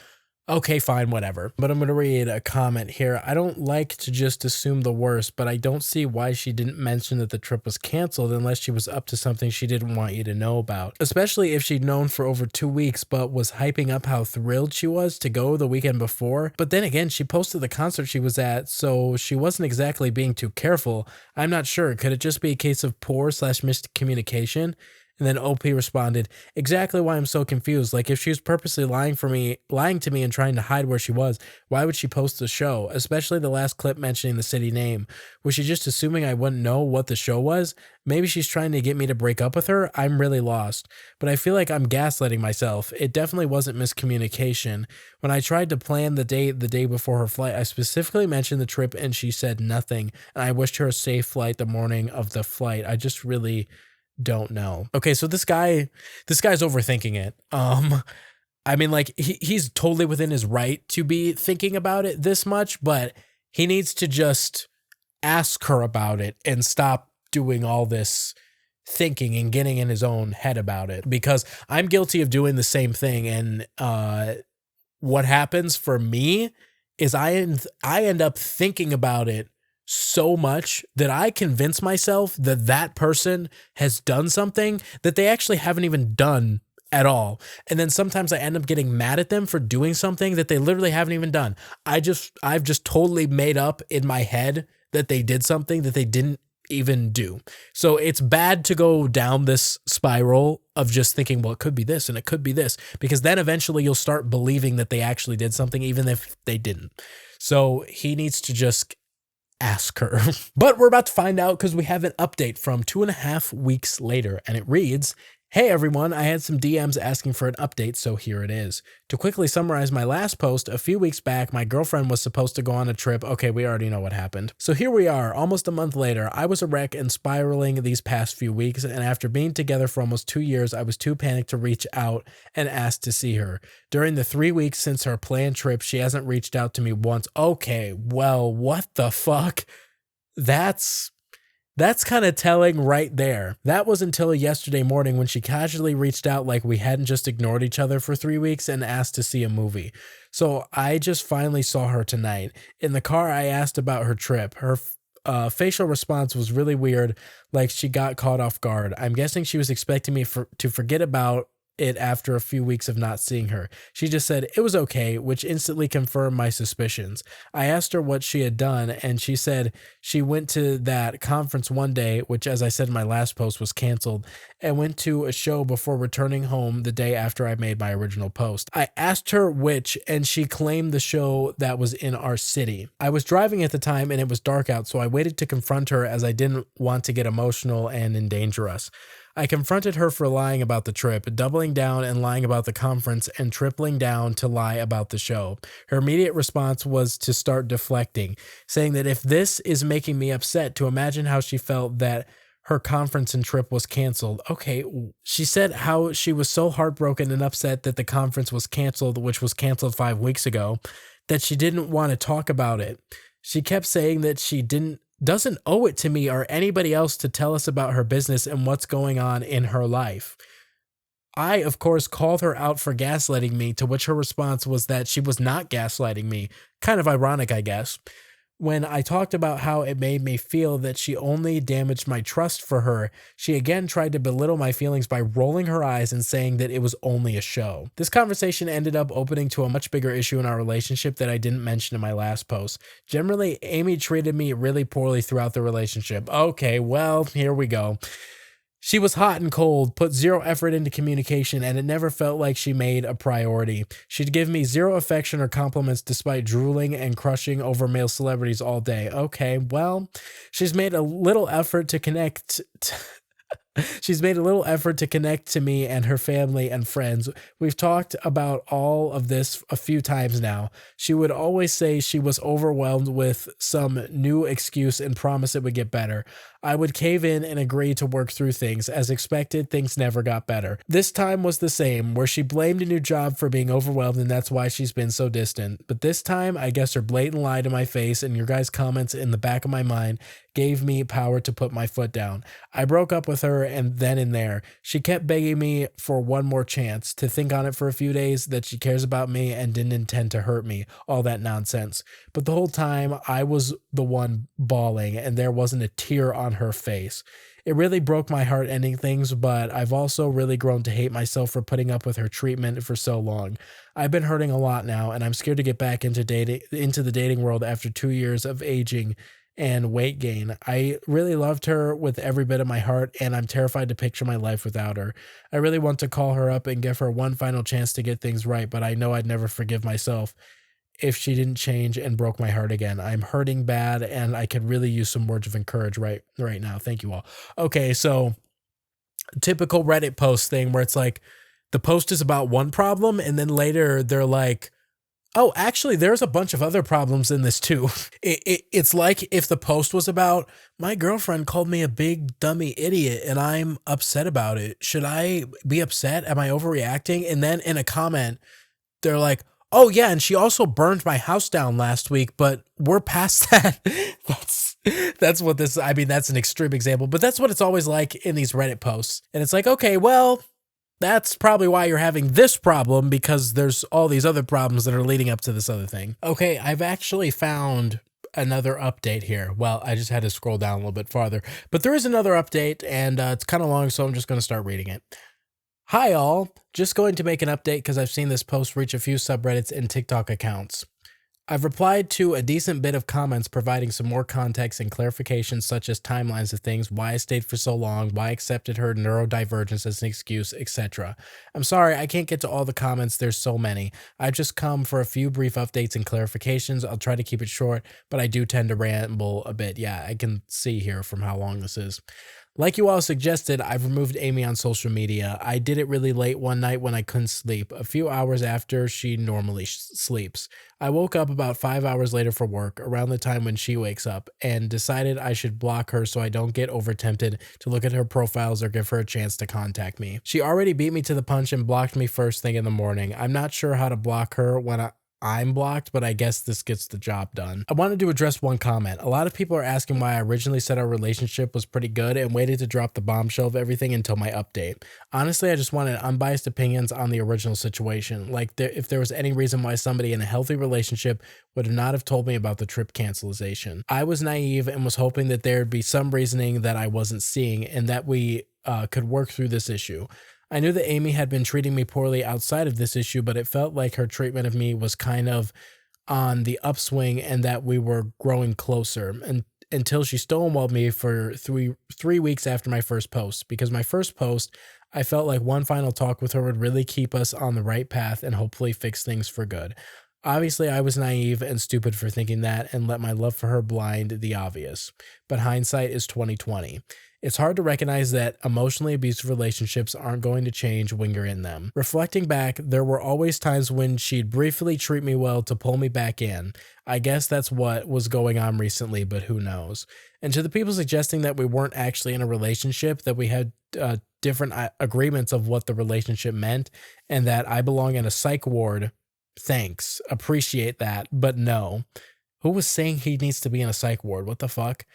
okay, fine, whatever. But I'm going to read a comment here. I don't like to just assume the worst, but I don't see why she didn't mention that the trip was canceled unless she was up to something she didn't want you to know about. Especially if she'd known for over 2 weeks, but was hyping up how thrilled she was to go the weekend before. But then again, she posted the concert she was at, so she wasn't exactly being too careful. I'm not sure. Could it just be a case of poor/miscommunication? And then OP responded, exactly why I'm so confused. Like if she was purposely lying to me and trying to hide where she was, why would she post the show? Especially the last clip mentioning the city name. Was she just assuming I wouldn't know what the show was? Maybe she's trying to get me to break up with her. I'm really lost. But I feel like I'm gaslighting myself. It definitely wasn't miscommunication. When I tried to plan the day before her flight, I specifically mentioned the trip and she said nothing. And I wished her a safe flight the morning of the flight. I just really don't know. Okay, so this guy's overthinking it. I mean, like he's totally within his right to be thinking about it this much, but he needs to just ask her about it and stop doing all this thinking and getting in his own head about it, because I'm guilty of doing the same thing. And what happens for me is I end up thinking about it so much that I convince myself that that person has done something that they actually haven't even done at all. And then sometimes I end up getting mad at them for doing something that they literally haven't even done. I've just totally made up in my head that they did something that they didn't even do. So it's bad to go down this spiral of just thinking, well, it could be this and it could be this, because then eventually you'll start believing that they actually did something even if they didn't. So he needs to just ask her. But we're about to find out because we have an update from 2.5 weeks later, and it reads, hey everyone, I had some DMs asking for an update, so here it is. To quickly summarize my last post, a few weeks back, my girlfriend was supposed to go on a trip. Okay, we already know what happened. So here we are, almost a month later. I was a wreck and spiraling these past few weeks, and after being together for almost 2 years, I was too panicked to reach out and ask to see her. During the 3 weeks since her planned trip, she hasn't reached out to me once. Okay, well, what the fuck? That's kind of telling right there. That was until yesterday morning when she casually reached out like we hadn't just ignored each other for 3 weeks and asked to see a movie. So I just finally saw her tonight. In the car, I asked about her trip. Her facial response was really weird, like she got caught off guard. I'm guessing she was expecting me to forget about it after a few weeks of not seeing her. She just said it was okay, which instantly confirmed my suspicions. I asked her what she had done, and she said she went to that conference one day, which, as I said in my last post, was canceled, and went to a show before returning home the day after I made my original post. I asked her which, and she claimed the show that was in our city. I was driving at the time, and it was dark out, so I waited to confront her as I didn't want to get emotional and endanger us. I confronted her for lying about the trip, doubling down and lying about the conference, and tripling down to lie about the show. Her immediate response was to start deflecting, saying that if this is making me upset, to imagine how she felt that her conference and trip was canceled. Okay, she said how she was so heartbroken and upset that the conference was canceled, which was canceled 5 weeks ago, that she didn't want to talk about it. She kept saying that she doesn't owe it to me or anybody else to tell us about her business and what's going on in her life. I, of course, called her out for gaslighting me, to which her response was that she was not gaslighting me. Kind of ironic, I guess. When I talked about how it made me feel that she only damaged my trust for her, she again tried to belittle my feelings by rolling her eyes and saying that it was only a show. This conversation ended up opening to a much bigger issue in our relationship that I didn't mention in my last post. Generally, Amy treated me really poorly throughout the relationship. Okay, well, here we go. She was hot and cold, put zero effort into communication, and it never felt like she made a priority. She'd give me zero affection or compliments despite drooling and crushing over male celebrities all day. Okay, well, she's made a little effort to connect. She's made a little effort to connect to me and her family and friends. We've talked about all of this a few times now. She would always say she was overwhelmed with some new excuse and promise it would get better. I would cave in and agree to work through things. As expected, things never got better. This time was the same, where she blamed a new job for being overwhelmed and that's why she's been so distant. But this time, I guess her blatant lie to my face and your guys' comments in the back of my mind gave me power to put my foot down. I broke up with her and then and there. She kept begging me for one more chance, to think on it for a few days, that she cares about me and didn't intend to hurt me, all that nonsense. But the whole time I was the one bawling and there wasn't a tear on her face. It really broke my heart ending things, but I've also really grown to hate myself for putting up with her treatment for so long. I've been hurting a lot now and I'm scared to get back into the dating world after 2 years of aging and weight gain. I really loved her with every bit of my heart, and I'm terrified to picture my life without her. I really want to call her up and give her one final chance to get things right, but I know I'd never forgive myself if she didn't change and broke my heart again. I'm hurting bad, and I could really use some words of encouragement right now. Thank you all. Okay, so typical Reddit post thing where it's like the post is about one problem, and then later they're like, oh, actually, there's a bunch of other problems in this too. It's like if the post was about, my girlfriend called me a big dummy idiot and I'm upset about it. Should I be upset? Am I overreacting? And then in a comment, they're like, oh yeah, and she also burned my house down last week, but we're past that. That's what this, I mean, that's an extreme example, but that's what it's always like in these Reddit posts. And it's like, okay, well, that's probably why you're having this problem, because there's all these other problems that are leading up to this other thing. Okay, I've actually found another update here. Well, I just had to scroll down a little bit farther, but there is another update, and it's kind of long, so I'm just going to start reading it. Hi all, just going to make an update because I've seen this post reach a few subreddits and TikTok accounts. I've replied to a decent bit of comments providing some more context and clarifications such as timelines of things, why I stayed for so long, why I accepted her neurodivergence as an excuse, etc. I'm sorry, I can't get to all the comments, there's so many. I've just come for a few brief updates and clarifications. I'll try to keep it short, but I do tend to ramble a bit. Yeah, I can see here from how long this is. Like you all suggested, I've removed Amy on social media. I did it really late one night when I couldn't sleep, a few hours after she normally sleeps. I woke up about 5 hours later for work, around the time when she wakes up, and decided I should block her so I don't get overtempted to look at her profiles or give her a chance to contact me. She already beat me to the punch and blocked me first thing in the morning. I'm not sure how to block her when I'm blocked, but I guess this gets the job done. I wanted to address one comment. A lot of people are asking why I originally said our relationship was pretty good and waited to drop the bombshell of everything until my update. Honestly, I just wanted unbiased opinions on the original situation. Like if there was any reason why somebody in a healthy relationship would not have told me about the trip cancellation. I was naive and was hoping that there'd be some reasoning that I wasn't seeing and that we could work through this issue. I knew that Amy had been treating me poorly outside of this issue, but it felt like her treatment of me was kind of on the upswing and that we were growing closer until she stonewalled me for three weeks after my first post. Because my first post, I felt like one final talk with her would really keep us on the right path and hopefully fix things for good. Obviously, I was naive and stupid for thinking that and let my love for her blind the obvious. But hindsight is 20/20. It's hard to recognize that emotionally abusive relationships aren't going to change when you're in them. Reflecting back, there were always times when she'd briefly treat me well to pull me back in. I guess that's what was going on recently, but who knows? And to the people suggesting that we weren't actually in a relationship, that we had different agreements of what the relationship meant, and that I belong in a psych ward, thanks. Appreciate that, but no. Who was saying he needs to be in a psych ward? What the fuck?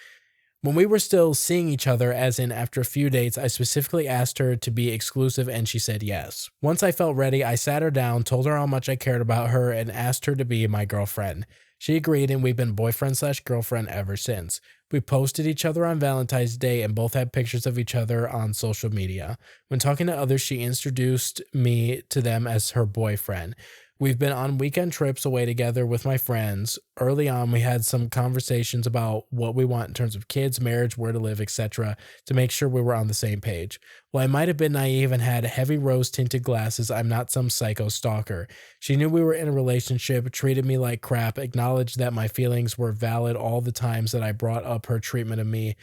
When we were still seeing each other, as in after a few dates, I specifically asked her to be exclusive and she said yes. Once I felt ready, I sat her down, told her how much I cared about her, and asked her to be my girlfriend. She agreed, and we've been boyfriend/girlfriend ever since. We posted each other on Valentine's Day and both had pictures of each other on social media. When talking to others, she introduced me to them as her boyfriend. We've been on weekend trips away together with my friends. Early on, we had some conversations about what we want in terms of kids, marriage, where to live, etc., to make sure we were on the same page. While I might have been naive and had heavy rose-tinted glasses, I'm not some psycho stalker. She knew we were in a relationship, treated me like crap, acknowledged that my feelings were valid all the times that I brought up her treatment of me,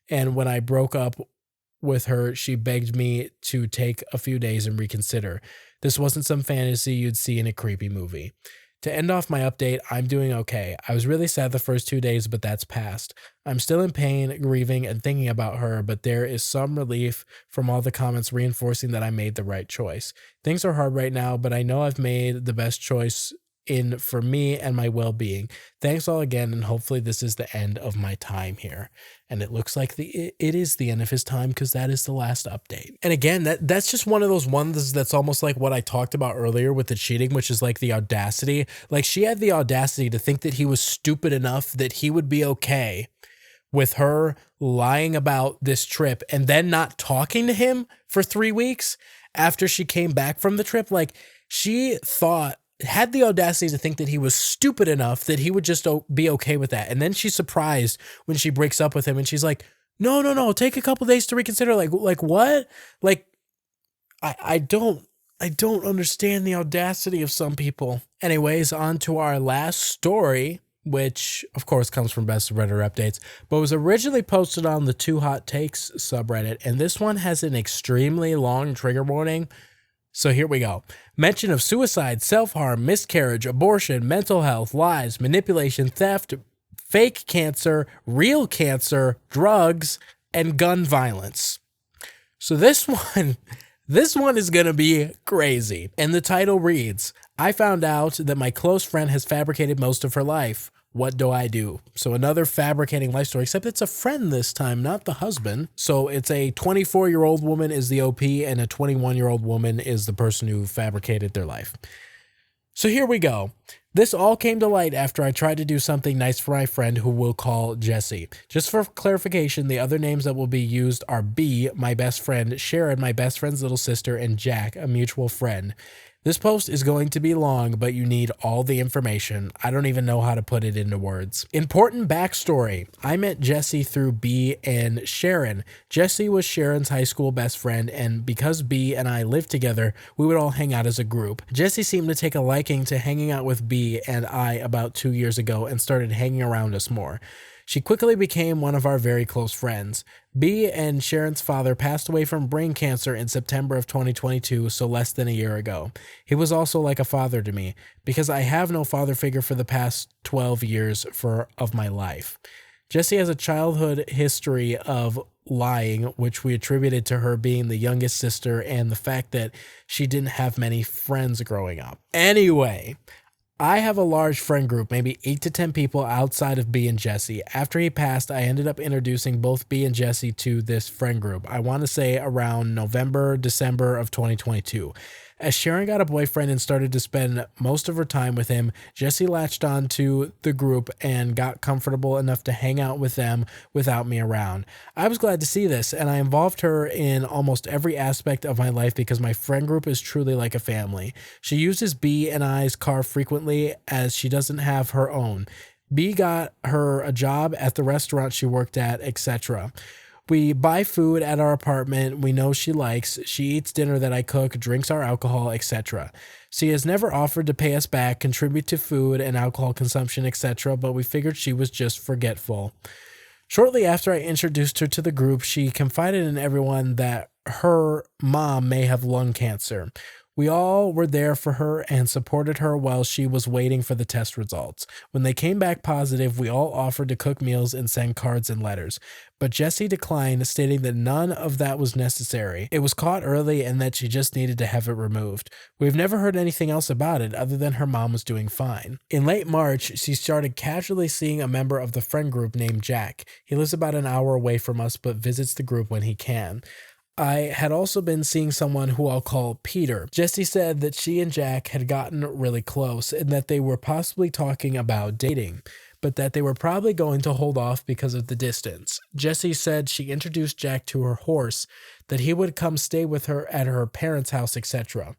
and when I broke up with her, she begged me to take a few days and reconsider. This wasn't some fantasy you'd see in a creepy movie. To end off my update, I'm doing okay. I was really sad the first 2 days, but that's past. I'm still in pain, grieving, and thinking about her, but there is some relief from all the comments reinforcing that I made the right choice. Things are hard right now, but I know I've made the best choice for me and my well-being. Thanks all again, and hopefully this is the end of my time here. And it looks like it is the end of his time, because that is the last update. And again, that's just one of those ones that's almost like what I talked about earlier with the cheating, which is like the audacity. Like, she had the audacity to think that he was stupid enough that he would be okay with her lying about this trip and then not talking to him for 3 weeks after she came back from the trip. Like, she had the audacity to think that he was stupid enough that he would just be okay with that. And then she's surprised when she breaks up with him and she's like, no, take a couple days to reconsider. Like what? Like, I don't understand the audacity of some people. Anyways, on to our last story, which of course comes from Best of Reddit Updates, but was originally posted on the Two Hot Takes subreddit. And this one has an extremely long trigger warning. So here we go. Mention of suicide, self-harm, miscarriage, abortion, mental health, lies, manipulation, theft, fake cancer, real cancer, drugs, and gun violence. So this one is going to be crazy. And the title reads, I found out that my close friend has fabricated most of her life. What do I do? So another fabricating life story, except it's a friend this time, not the husband. So it's a 24-year-old woman is the OP and a 21-year-old woman is the person who fabricated their life. So here we go. This all came to light after I tried to do something nice for my friend, who we'll call Jessie. Just for clarification, the other names that will be used are B, my best friend, Sharon, my best friend's little sister, and Jack, a mutual friend. This post is going to be long, but you need all the information. I don't even know how to put it into words. Important backstory. I met Jessie through B and Sharon. Jessie was Sharon's high school best friend, and because B and I lived together, we would all hang out as a group. Jessie seemed to take a liking to hanging out with B and I about 2 years ago and started hanging around us more. She quickly became one of our very close friends. B and Sharon's father passed away from brain cancer in September of 2022, so less than a year ago. He was also like a father to me, because I have no father figure for the past 12 years of my life. Jessie has a childhood history of lying, which we attributed to her being the youngest sister and the fact that she didn't have many friends growing up. Anyway, I have a large friend group, maybe 8 to 10 people outside of B and Jessie. After he passed, I ended up introducing both B and Jessie to this friend group. I want to say around November, December of 2022. As Sharon got a boyfriend and started to spend most of her time with him, Jessie latched on to the group and got comfortable enough to hang out with them without me around. I was glad to see this, and I involved her in almost every aspect of my life because my friend group is truly like a family. She uses B and I's car frequently as she doesn't have her own. B got her a job at the restaurant she worked at, etc. We buy food at our apartment we know she likes. She eats dinner that I cook, drinks our alcohol, etc. She has never offered to pay us back, contribute to food and alcohol consumption, etc., but we figured she was just forgetful. Shortly after I introduced her to the group, she confided in everyone that her mom may have lung cancer. We all were there for her and supported her while she was waiting for the test results. When they came back positive, we all offered to cook meals and send cards and letters. But Jessie declined, stating that none of that was necessary. It was caught early and that she just needed to have it removed. We've never heard anything else about it other than her mom was doing fine. In late March, she started casually seeing a member of the friend group named Jack. He lives about an hour away from us but visits the group when he can. I had also been seeing someone who I'll call Peter. Jessie said that she and Jack had gotten really close and that they were possibly talking about dating, but that they were probably going to hold off because of the distance. Jessie said she introduced Jack to her horse, that he would come stay with her at her parents' house, etc.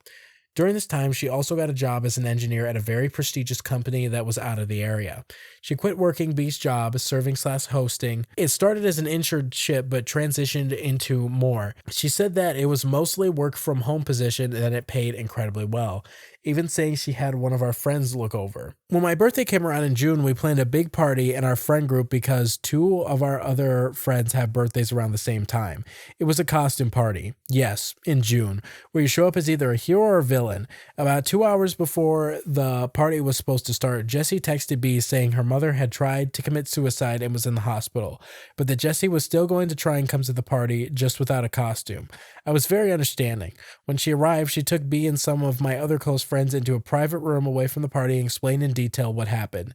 During this time, she also got a job as an engineer at a very prestigious company that was out of the area. She quit working B's job, serving/hosting. It started as an internship, but transitioned into more. She said that it was mostly work from home position and that it paid incredibly well, even saying she had one of our friends look over. When my birthday came around in June, we planned a big party in our friend group because two of our other friends have birthdays around the same time. It was a costume party, yes, in June, where you show up as either a hero or a villain. About 2 hours before the party was supposed to start, Jessie texted B saying her mother had tried to commit suicide and was in the hospital, but that Jessie was still going to try and come to the party just without a costume. I was very understanding. When she arrived, she took B and some of my other close friends into a private room away from the party and explained in detail what happened.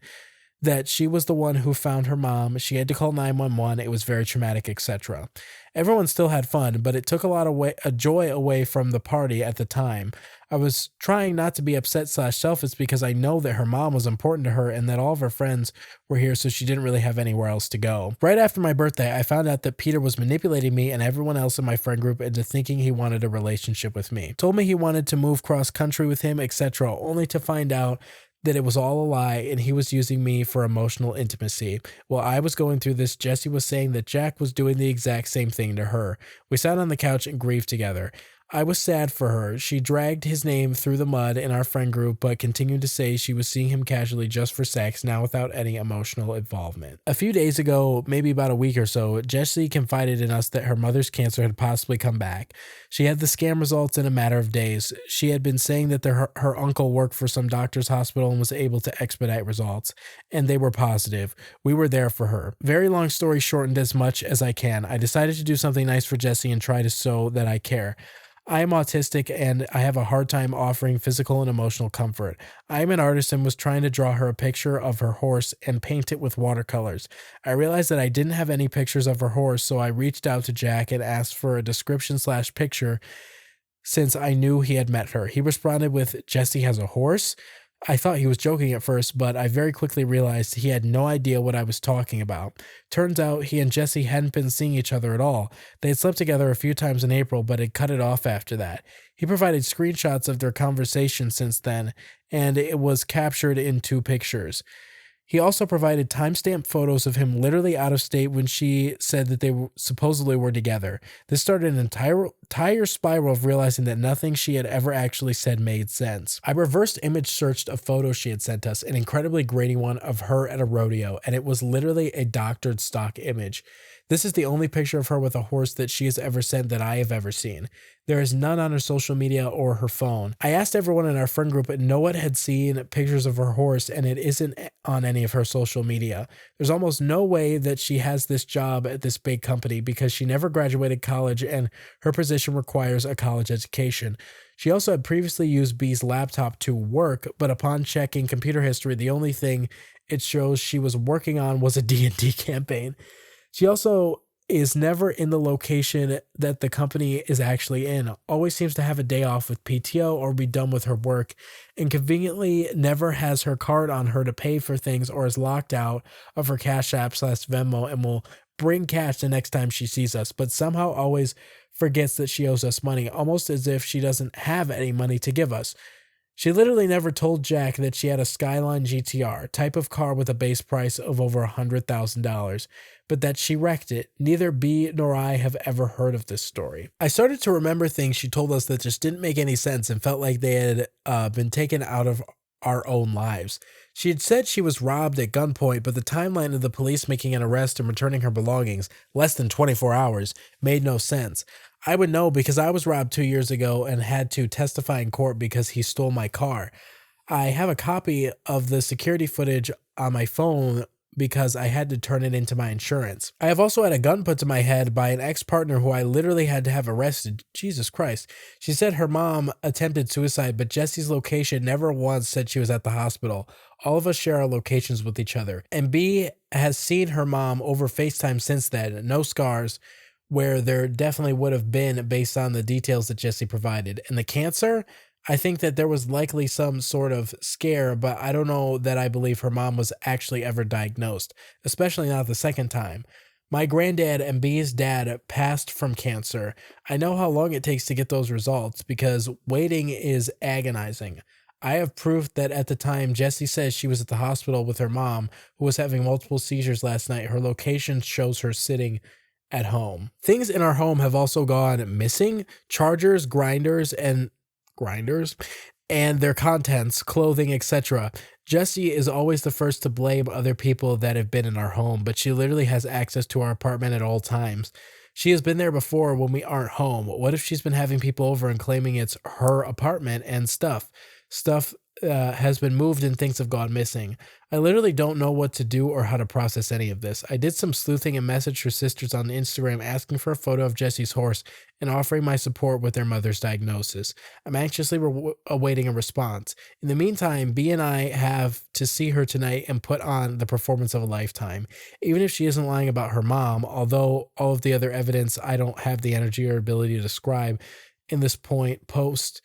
That she was the one who found her mom, she had to call 911, it was very traumatic, etc. Everyone still had fun, but it took a lot of joy away from the party at the time. I was trying not to be upset/selfish because I know that her mom was important to her and that all of her friends were here, so she didn't really have anywhere else to go. Right after my birthday, I found out that Peter was manipulating me and everyone else in my friend group into thinking he wanted a relationship with me. Told me he wanted to move cross country with him, etc., only to find out that it was all a lie and he was using me for emotional intimacy. While I was going through this, Jessie was saying that Jack was doing the exact same thing to her. We sat on the couch and grieved together. I was sad for her. She dragged his name through the mud in our friend group, but continued to say she was seeing him casually just for sex, now without any emotional involvement. A few days ago, maybe about a week or so, Jessie confided in us that her mother's cancer had possibly come back. She had the scam results in a matter of days. She had been saying that her uncle worked for some doctor's hospital and was able to expedite results, and they were positive. We were there for her. Very long story shortened as much as I can. I decided to do something nice for Jessie and try to show that I care. I am autistic and I have a hard time offering physical and emotional comfort. I am an artist and was trying to draw her a picture of her horse and paint it with watercolors. I realized that I didn't have any pictures of her horse, so I reached out to Jack and asked for a description/picture since I knew he had met her. He responded with, "Jessie has a horse?" I thought he was joking at first, but I very quickly realized he had no idea what I was talking about. Turns out he and Jessie hadn't been seeing each other at all. They had slept together a few times in April, but had cut it off after that. He provided screenshots of their conversation since then, and it was captured in 2 pictures. He also provided timestamp photos of him literally out of state when she said that they supposedly were together. This started an entire spiral of realizing that nothing she had ever actually said made sense. I reversed image searched a photo she had sent us, an incredibly grainy one of her at a rodeo, and it was literally a doctored stock image. This is the only picture of her with a horse that she has ever sent that I have ever seen. There is none on her social media or her phone. I asked everyone in our friend group, and no one had seen pictures of her horse, and it isn't on any of her social media. There's almost no way that she has this job at this big company because she never graduated college and her position requires a college education. She also had previously used B's laptop to work, but upon checking computer history, the only thing it shows she was working on was a D&D campaign. She also is never in the location that the company is actually in, always seems to have a day off with PTO or be done with her work, and conveniently never has her card on her to pay for things or is locked out of her Cash App/Venmo and will bring cash the next time she sees us, but somehow always forgets that she owes us money, almost as if she doesn't have any money to give us. She literally never told Jack that she had a Skyline GTR, type of car with a base price of over $100,000, but that she wrecked it. Neither B nor I have ever heard of this story. I started to remember things she told us that just didn't make any sense and felt like they had been taken out of our own lives. She had said she was robbed at gunpoint, but the timeline of the police making an arrest and returning her belongings, less than 24 hours, made no sense. I would know because I was robbed 2 years ago and had to testify in court because he stole my car. I have a copy of the security footage on my phone because I had to turn it into my insurance. I have also had a gun put to my head by an ex-partner who I literally had to have arrested. Jesus Christ. She said her mom attempted suicide, but Jesse's location never once said she was at the hospital. All of us share our locations with each other. And B has seen her mom over FaceTime since then. No scars, where there definitely would have been based on the details that Jesse provided. And the cancer, I think that there was likely some sort of scare, but I don't know that I believe her mom was actually ever diagnosed, especially not the second time. My granddad and B's dad passed from cancer. I know how long it takes to get those results because waiting is agonizing. I have proof that at the time Jessie says she was at the hospital with her mom, who was having multiple seizures last night, her location shows her sitting at home. Things in our home have also gone missing: chargers, grinders, and their contents, clothing, etc. Jessie is always the first to blame other people that have been in our home, but she literally has access to our apartment at all times. She has been there before when we aren't home. What if she's been having people over and claiming it's her apartment and stuff? Stuff has been moved and things have gone missing. I literally don't know what to do or how to process any of this. I did some sleuthing and messaged her sisters on Instagram asking for a photo of Jesse's horse and offering my support with their mother's diagnosis. I'm anxiously awaiting a response. In the meantime, B and I have to see her tonight and put on the performance of a lifetime. Even if she isn't lying about her mom, although all of the other evidence I don't have the energy or ability to describe in this post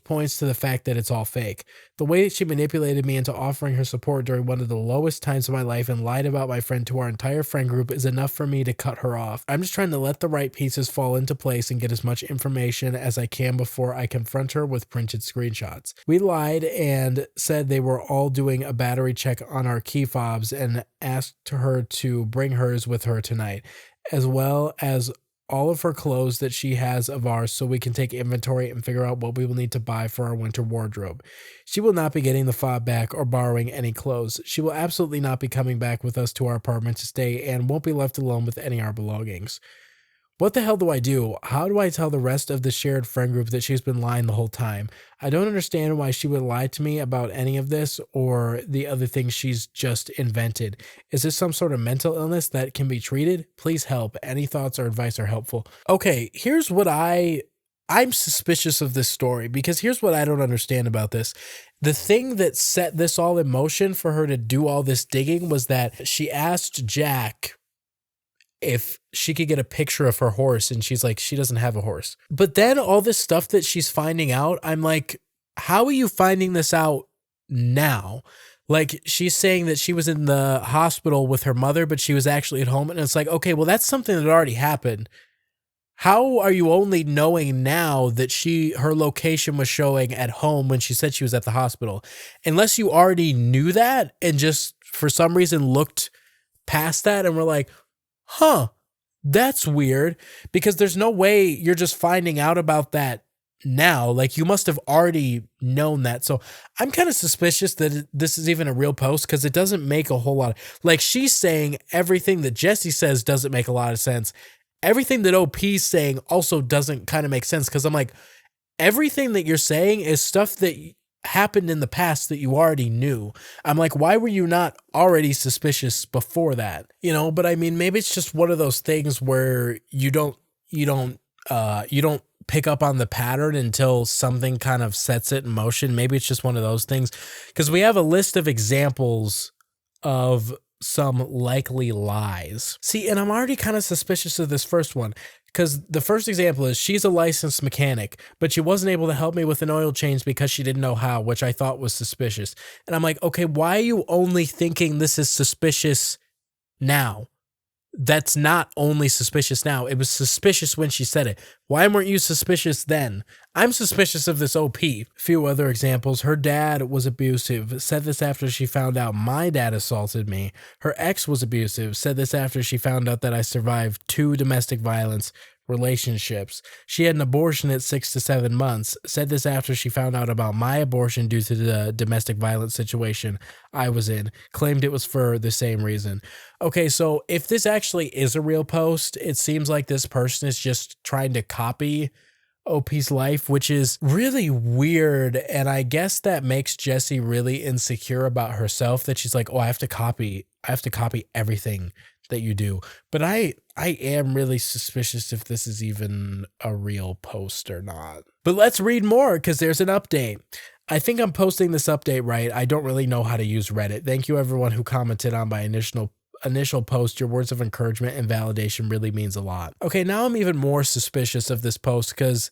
points to the fact that it's all fake. The way that she manipulated me into offering her support during one of the lowest times of my life and lied about my friend to our entire friend group is enough for me to cut her off. I'm just trying to let the right pieces fall into place and get as much information as I can before I confront her with printed screenshots. We lied and said they were all doing a battery check on our key fobs and asked her to bring hers with her tonight, as well as all of her clothes that she has of ours so we can take inventory and figure out what we will need to buy for our winter wardrobe. She will not be getting the fob back or borrowing any clothes. She will absolutely not be coming back with us to our apartment to stay and won't be left alone with any of our belongings. What the hell do I do? How do I tell the rest of the shared friend group that she's been lying the whole time? I don't understand why she would lie to me about any of this or the other things she's just invented. Is this some sort of mental illness that can be treated? Please help. Any thoughts or advice are helpful. Okay, here's what I'm suspicious of this story because here's what I don't understand about this. The thing that set this all in motion for her to do all this digging was that she asked Jack if she could get a picture of her horse, and she's like, she doesn't have a horse. But then all this stuff that she's finding out, I'm like, how are you finding this out now? Like, she's saying that she was in the hospital with her mother, but she was actually at home. And it's like, okay, well, that's something that already happened. How are you only knowing now that her location was showing at home when she said she was at the hospital? Unless you already knew that and just for some reason looked past that and were like, huh, that's weird, because there's no way you're just finding out about that now. Like, you must have already known that. So I'm kind of suspicious that this is even a real post because it doesn't make a whole lot of, like, she's saying everything that Jesse says doesn't make a lot of sense. Everything that OP's saying also doesn't kind of make sense because I'm like, everything that you're saying is stuff that happened in the past that you already knew. I'm like, why were you not already suspicious before that? But I mean, maybe it's just one of those things where you don't pick up on the pattern until something kind of sets it in motion. Maybe it's just one of those things because we have a list of examples of some likely lies. See, and I'm already kind of suspicious of this first one because the first example is she's a licensed mechanic, but she wasn't able to help me with an oil change because she didn't know how, which I thought was suspicious. And I'm like, okay, why are you only thinking this is suspicious now? That's not only suspicious now. It was suspicious when she said it. Why weren't you suspicious then? I'm suspicious of this OP. Few other examples. Her dad was abusive. Said this after she found out my dad assaulted me. Her ex was abusive. Said this after she found out that I survived 2 domestic violence. relationships. She had an abortion at 6 to 7 months. Said this after she found out about my abortion due to the domestic violence situation I was in. Claimed it was for the same reason. Okay, so if this actually is a real post, it seems like this person is just trying to copy OP's life, which is really weird. And I guess that makes Jessie really insecure about herself, that she's like, oh, I have to copy everything that you do. But I am really suspicious if this is even a real post or not. But let's read more, because there's an update. I think I'm posting this update right. I don't really know how to use Reddit. Thank you everyone who commented on my initial post. Your words of encouragement and validation really means a lot. Okay, now I'm even more suspicious of this post, because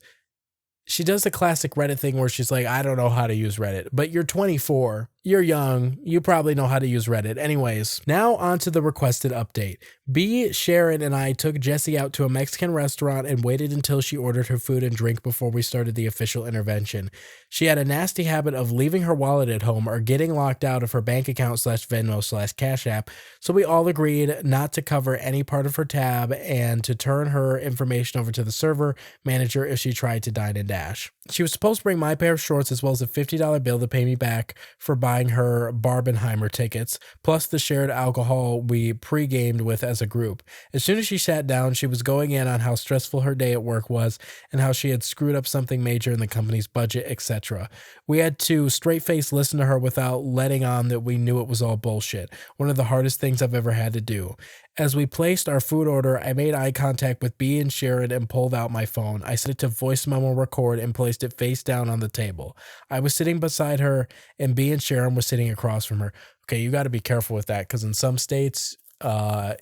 she does the classic Reddit thing where she's like, I don't know how to use Reddit. But you're 24, you're young, you probably know how to use Reddit. Anyways, now on to the requested update. B, Sharon, and I took Jessie out to a Mexican restaurant and waited until she ordered her food and drink before we started the official intervention. She had a nasty habit of leaving her wallet at home or getting locked out of her bank account /Venmo /Cash App, so we all agreed not to cover any part of her tab and to turn her information over to the server manager if she tried to dine and dash. She was supposed to bring my pair of shorts as well as a $50 bill to pay me back for buying her Barbenheimer tickets, plus the shared alcohol we pre-gamed with as a group. As soon as she sat down, she was going in on how stressful her day at work was and how she had screwed up something major in the company's budget, etc. We had to straight-face listen to her without letting on that we knew it was all bullshit. One of the hardest things I've ever had to do. As we placed our food order, I made eye contact with B and Sharon and pulled out my phone. I set it to voice memo record and placed it face down on the table. I was sitting beside her and B and Sharon was sitting across from her. Okay, you got to be careful with that, because in some states,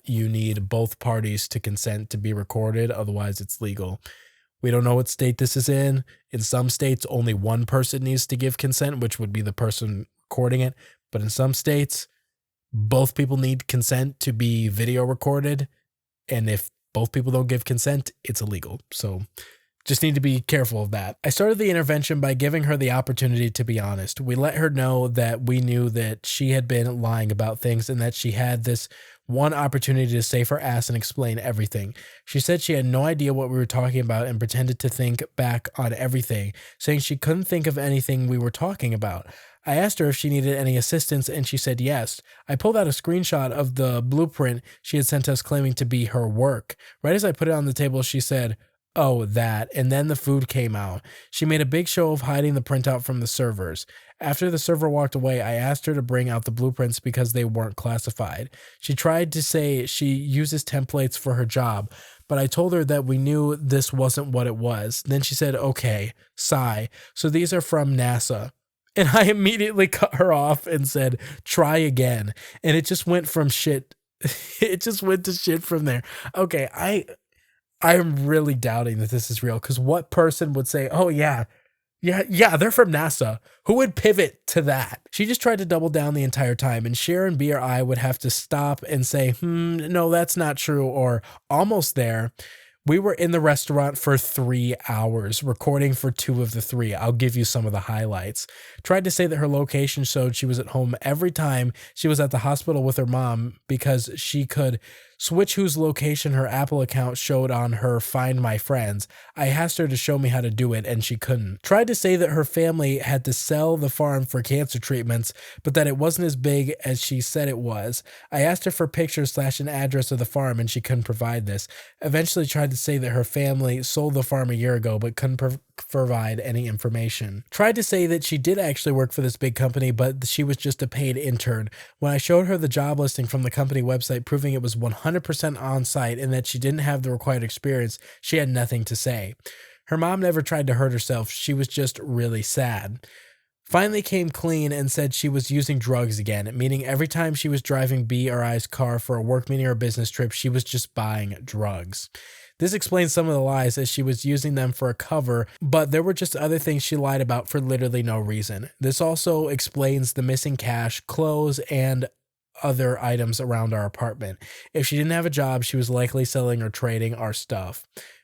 you need both parties to consent to be recorded. Otherwise, it's legal. We don't know what state this is in. In some states, only one person needs to give consent, which would be the person recording it. But in some states, both people need consent to be video recorded. And if both people don't give consent, it's illegal. So just need to be careful of that. I started the intervention by giving her the opportunity to be honest. We let her know that we knew that she had been lying about things and that she had this one opportunity to save her ass and explain everything. She said she had no idea what we were talking about and pretended to think back on everything, saying she couldn't think of anything we were talking about. I asked her if she needed any assistance and she said yes. I pulled out a screenshot of the blueprint she had sent us claiming to be her work. Right as I put it on the table, she said, "Oh, that," and then the food came out. She made a big show of hiding the printout from the servers. After the server walked away, I asked her to bring out the blueprints because they weren't classified. She tried to say she uses templates for her job, but I told her that we knew this wasn't what it was. Then she said, okay, sigh. So these are from NASA. And I immediately cut her off and said, try again. And it just went from shit. It just went to shit from there. Okay, I'm really doubting that this is real, because what person would say, oh yeah, they're from NASA. Who would pivot to that? She just tried to double down the entire time, and Sharon, B, or I would have to stop and say, no, that's not true, or almost there. We were in the restaurant for 3 hours, recording for 2 of the 3. I'll give you some of the highlights. Tried to say that her location showed she was at home every time she was at the hospital with her mom, because she could switch whose location her Apple account showed on her Find My Friends. I asked her to show me how to do it, and she couldn't. Tried to say that her family had to sell the farm for cancer treatments, but that it wasn't as big as she said it was. I asked her for pictures / an address of the farm, and she couldn't provide this. Eventually tried to say that her family sold the farm a year ago, but couldn't provide any information. Tried to say that she did actually work for this big company, but she was just a paid intern. When I showed her the job listing from the company website proving it was 100% on site and that she didn't have the required experience, she had nothing to say. Her mom never tried to hurt herself. She was just really sad. Finally came clean and said she was using drugs again, meaning every time she was driving B or I's car for a work meeting or business trip, she was just buying drugs. This explains some of the lies, as she was using them for a cover, but there were just other things she lied about for literally no reason. This also explains the missing cash, clothes, and other items around our apartment. If she didn't have a job, she was likely selling or trading our stuff.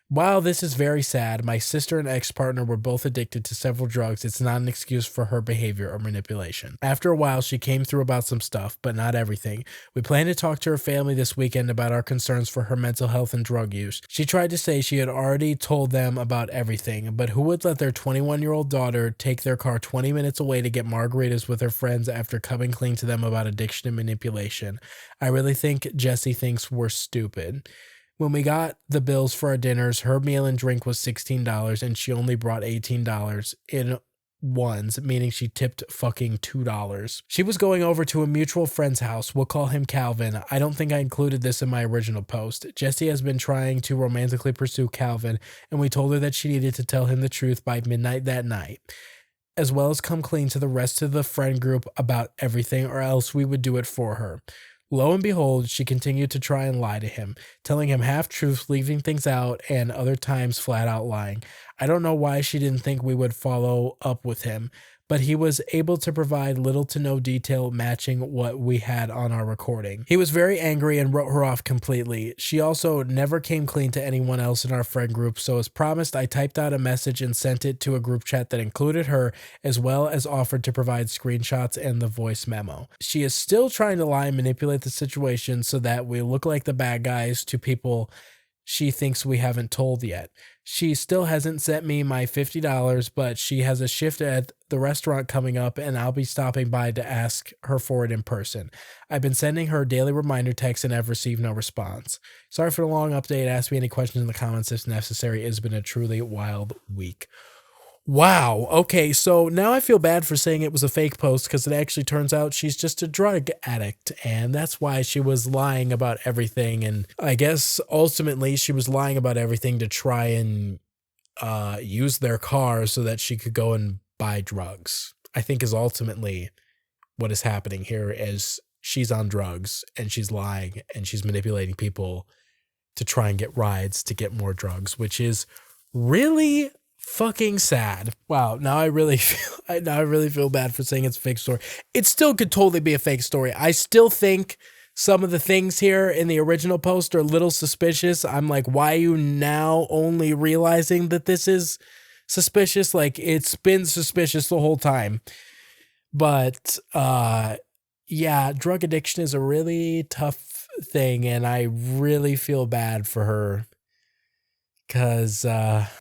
While this is very sad, my sister and ex-partner were both addicted to several drugs. It's not an excuse for her behavior or manipulation. After a while, she came through about some stuff, but not everything. We plan to talk to her family this weekend about our concerns for her mental health and drug use. She tried to say she had already told them about everything, but who would let their 21-year-old daughter take their car 20 minutes away to get margaritas with her friends after coming clean to them about addiction and manipulation? I really think Jesse thinks we're stupid. When we got the bills for our dinners, her meal and drink was $16 and she only brought $18 in ones, meaning she tipped fucking $2. She was going over to a mutual friend's house. We'll call him Calvin. I don't think I included this in my original post. Jessie has been trying to romantically pursue Calvin, and we told her that she needed to tell him the truth by midnight that night, as well as come clean to the rest of the friend group about everything, or else we would do it for her. Lo and behold, she continued to try and lie to him, telling him half-truths, leaving things out, and other times flat out lying. I don't know why she didn't think we would follow up with him, but he was able to provide little to no detail matching what we had on our recording. He was very angry and wrote her off completely. She also never came clean to anyone else in our friend group, so as promised, I typed out a message and sent it to a group chat that included her, as well as offered to provide screenshots and the voice memo. She is still trying to lie and manipulate the situation so that we look like the bad guys to people she thinks we haven't told yet. She still hasn't sent me my $50, but she has a shift at the restaurant coming up, and I'll be stopping by to ask her for it in person. I've been sending her daily reminder texts and have received no response. Sorry for the long update. Ask me any questions in the comments if necessary. It's been a truly wild week. Wow. Okay, so now I feel bad for saying it was a fake post because it actually turns out she's just a drug addict, and that's why she was lying about everything. And I guess ultimately she was lying about everything to try and use their car so that she could go and buy drugs. I think is ultimately what is happening here is she's on drugs and she's lying and she's manipulating people to try and get rides to get more drugs, which is really fucking sad. Wow, now I really feel bad for saying it's a fake story. It still could totally be a fake story. I still think some of the things here in the original post are a little suspicious. I'm like, why are you now only realizing that this is suspicious? Like, it's been suspicious the whole time. But yeah, drug addiction is a really tough thing, and I really feel bad for her. Because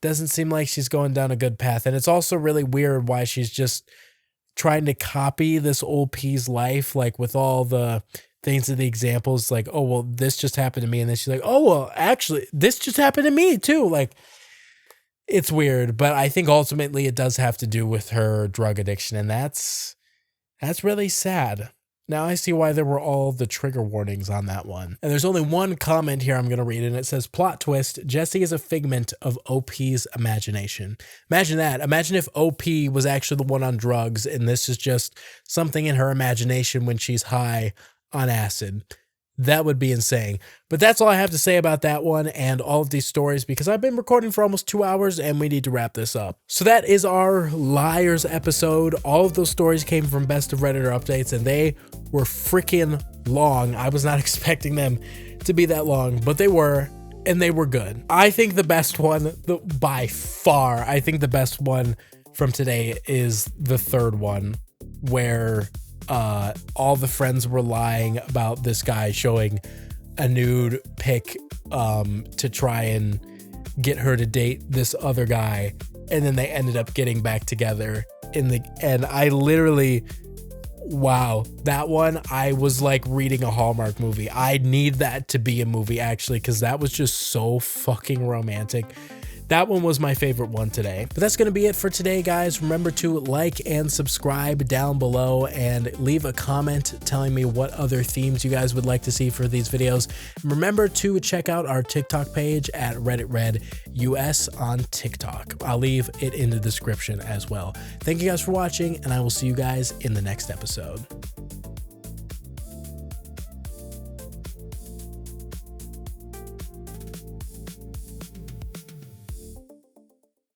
doesn't seem like she's going down a good path. And it's also really weird why she's just trying to copy this old P's life, like with all the things of the examples, like, oh, well, this just happened to me. And then she's like, oh, well, actually, this just happened to me too. Like, it's weird. But I think ultimately it does have to do with her drug addiction. And that's really sad. Now I see why there were all the trigger warnings on that one. And there's only one comment here I'm going to read, and it says, plot twist, Jessie is a figment of OP's imagination. Imagine that. Imagine if OP was actually the one on drugs, and this is just something in her imagination when she's high on acid. That would be insane. But that's all I have to say about that one and all of these stories, because I've been recording for almost 2 hours and we need to wrap this up. So that is our Liars episode. All of those stories came from Best of Redditor updates, and they were freaking long. I was not expecting them to be that long, but they were, and they were good. I think the best one, by far, I think the best one from today is the third one, where all the friends were lying about this guy showing a nude pic to try and get her to date this other guy, and then they ended up getting back together and I literally, wow, that one, I was like reading a Hallmark movie. I need that to be a movie actually, because that was just so fucking romantic. That one was my favorite one today. But that's going to be it for today, guys. Remember to like and subscribe down below and leave a comment telling me what other themes you guys would like to see for these videos. And remember to check out our TikTok page at RedditRedUS on TikTok. I'll leave it in the description as well. Thank you guys for watching, and I will see you guys in the next episode.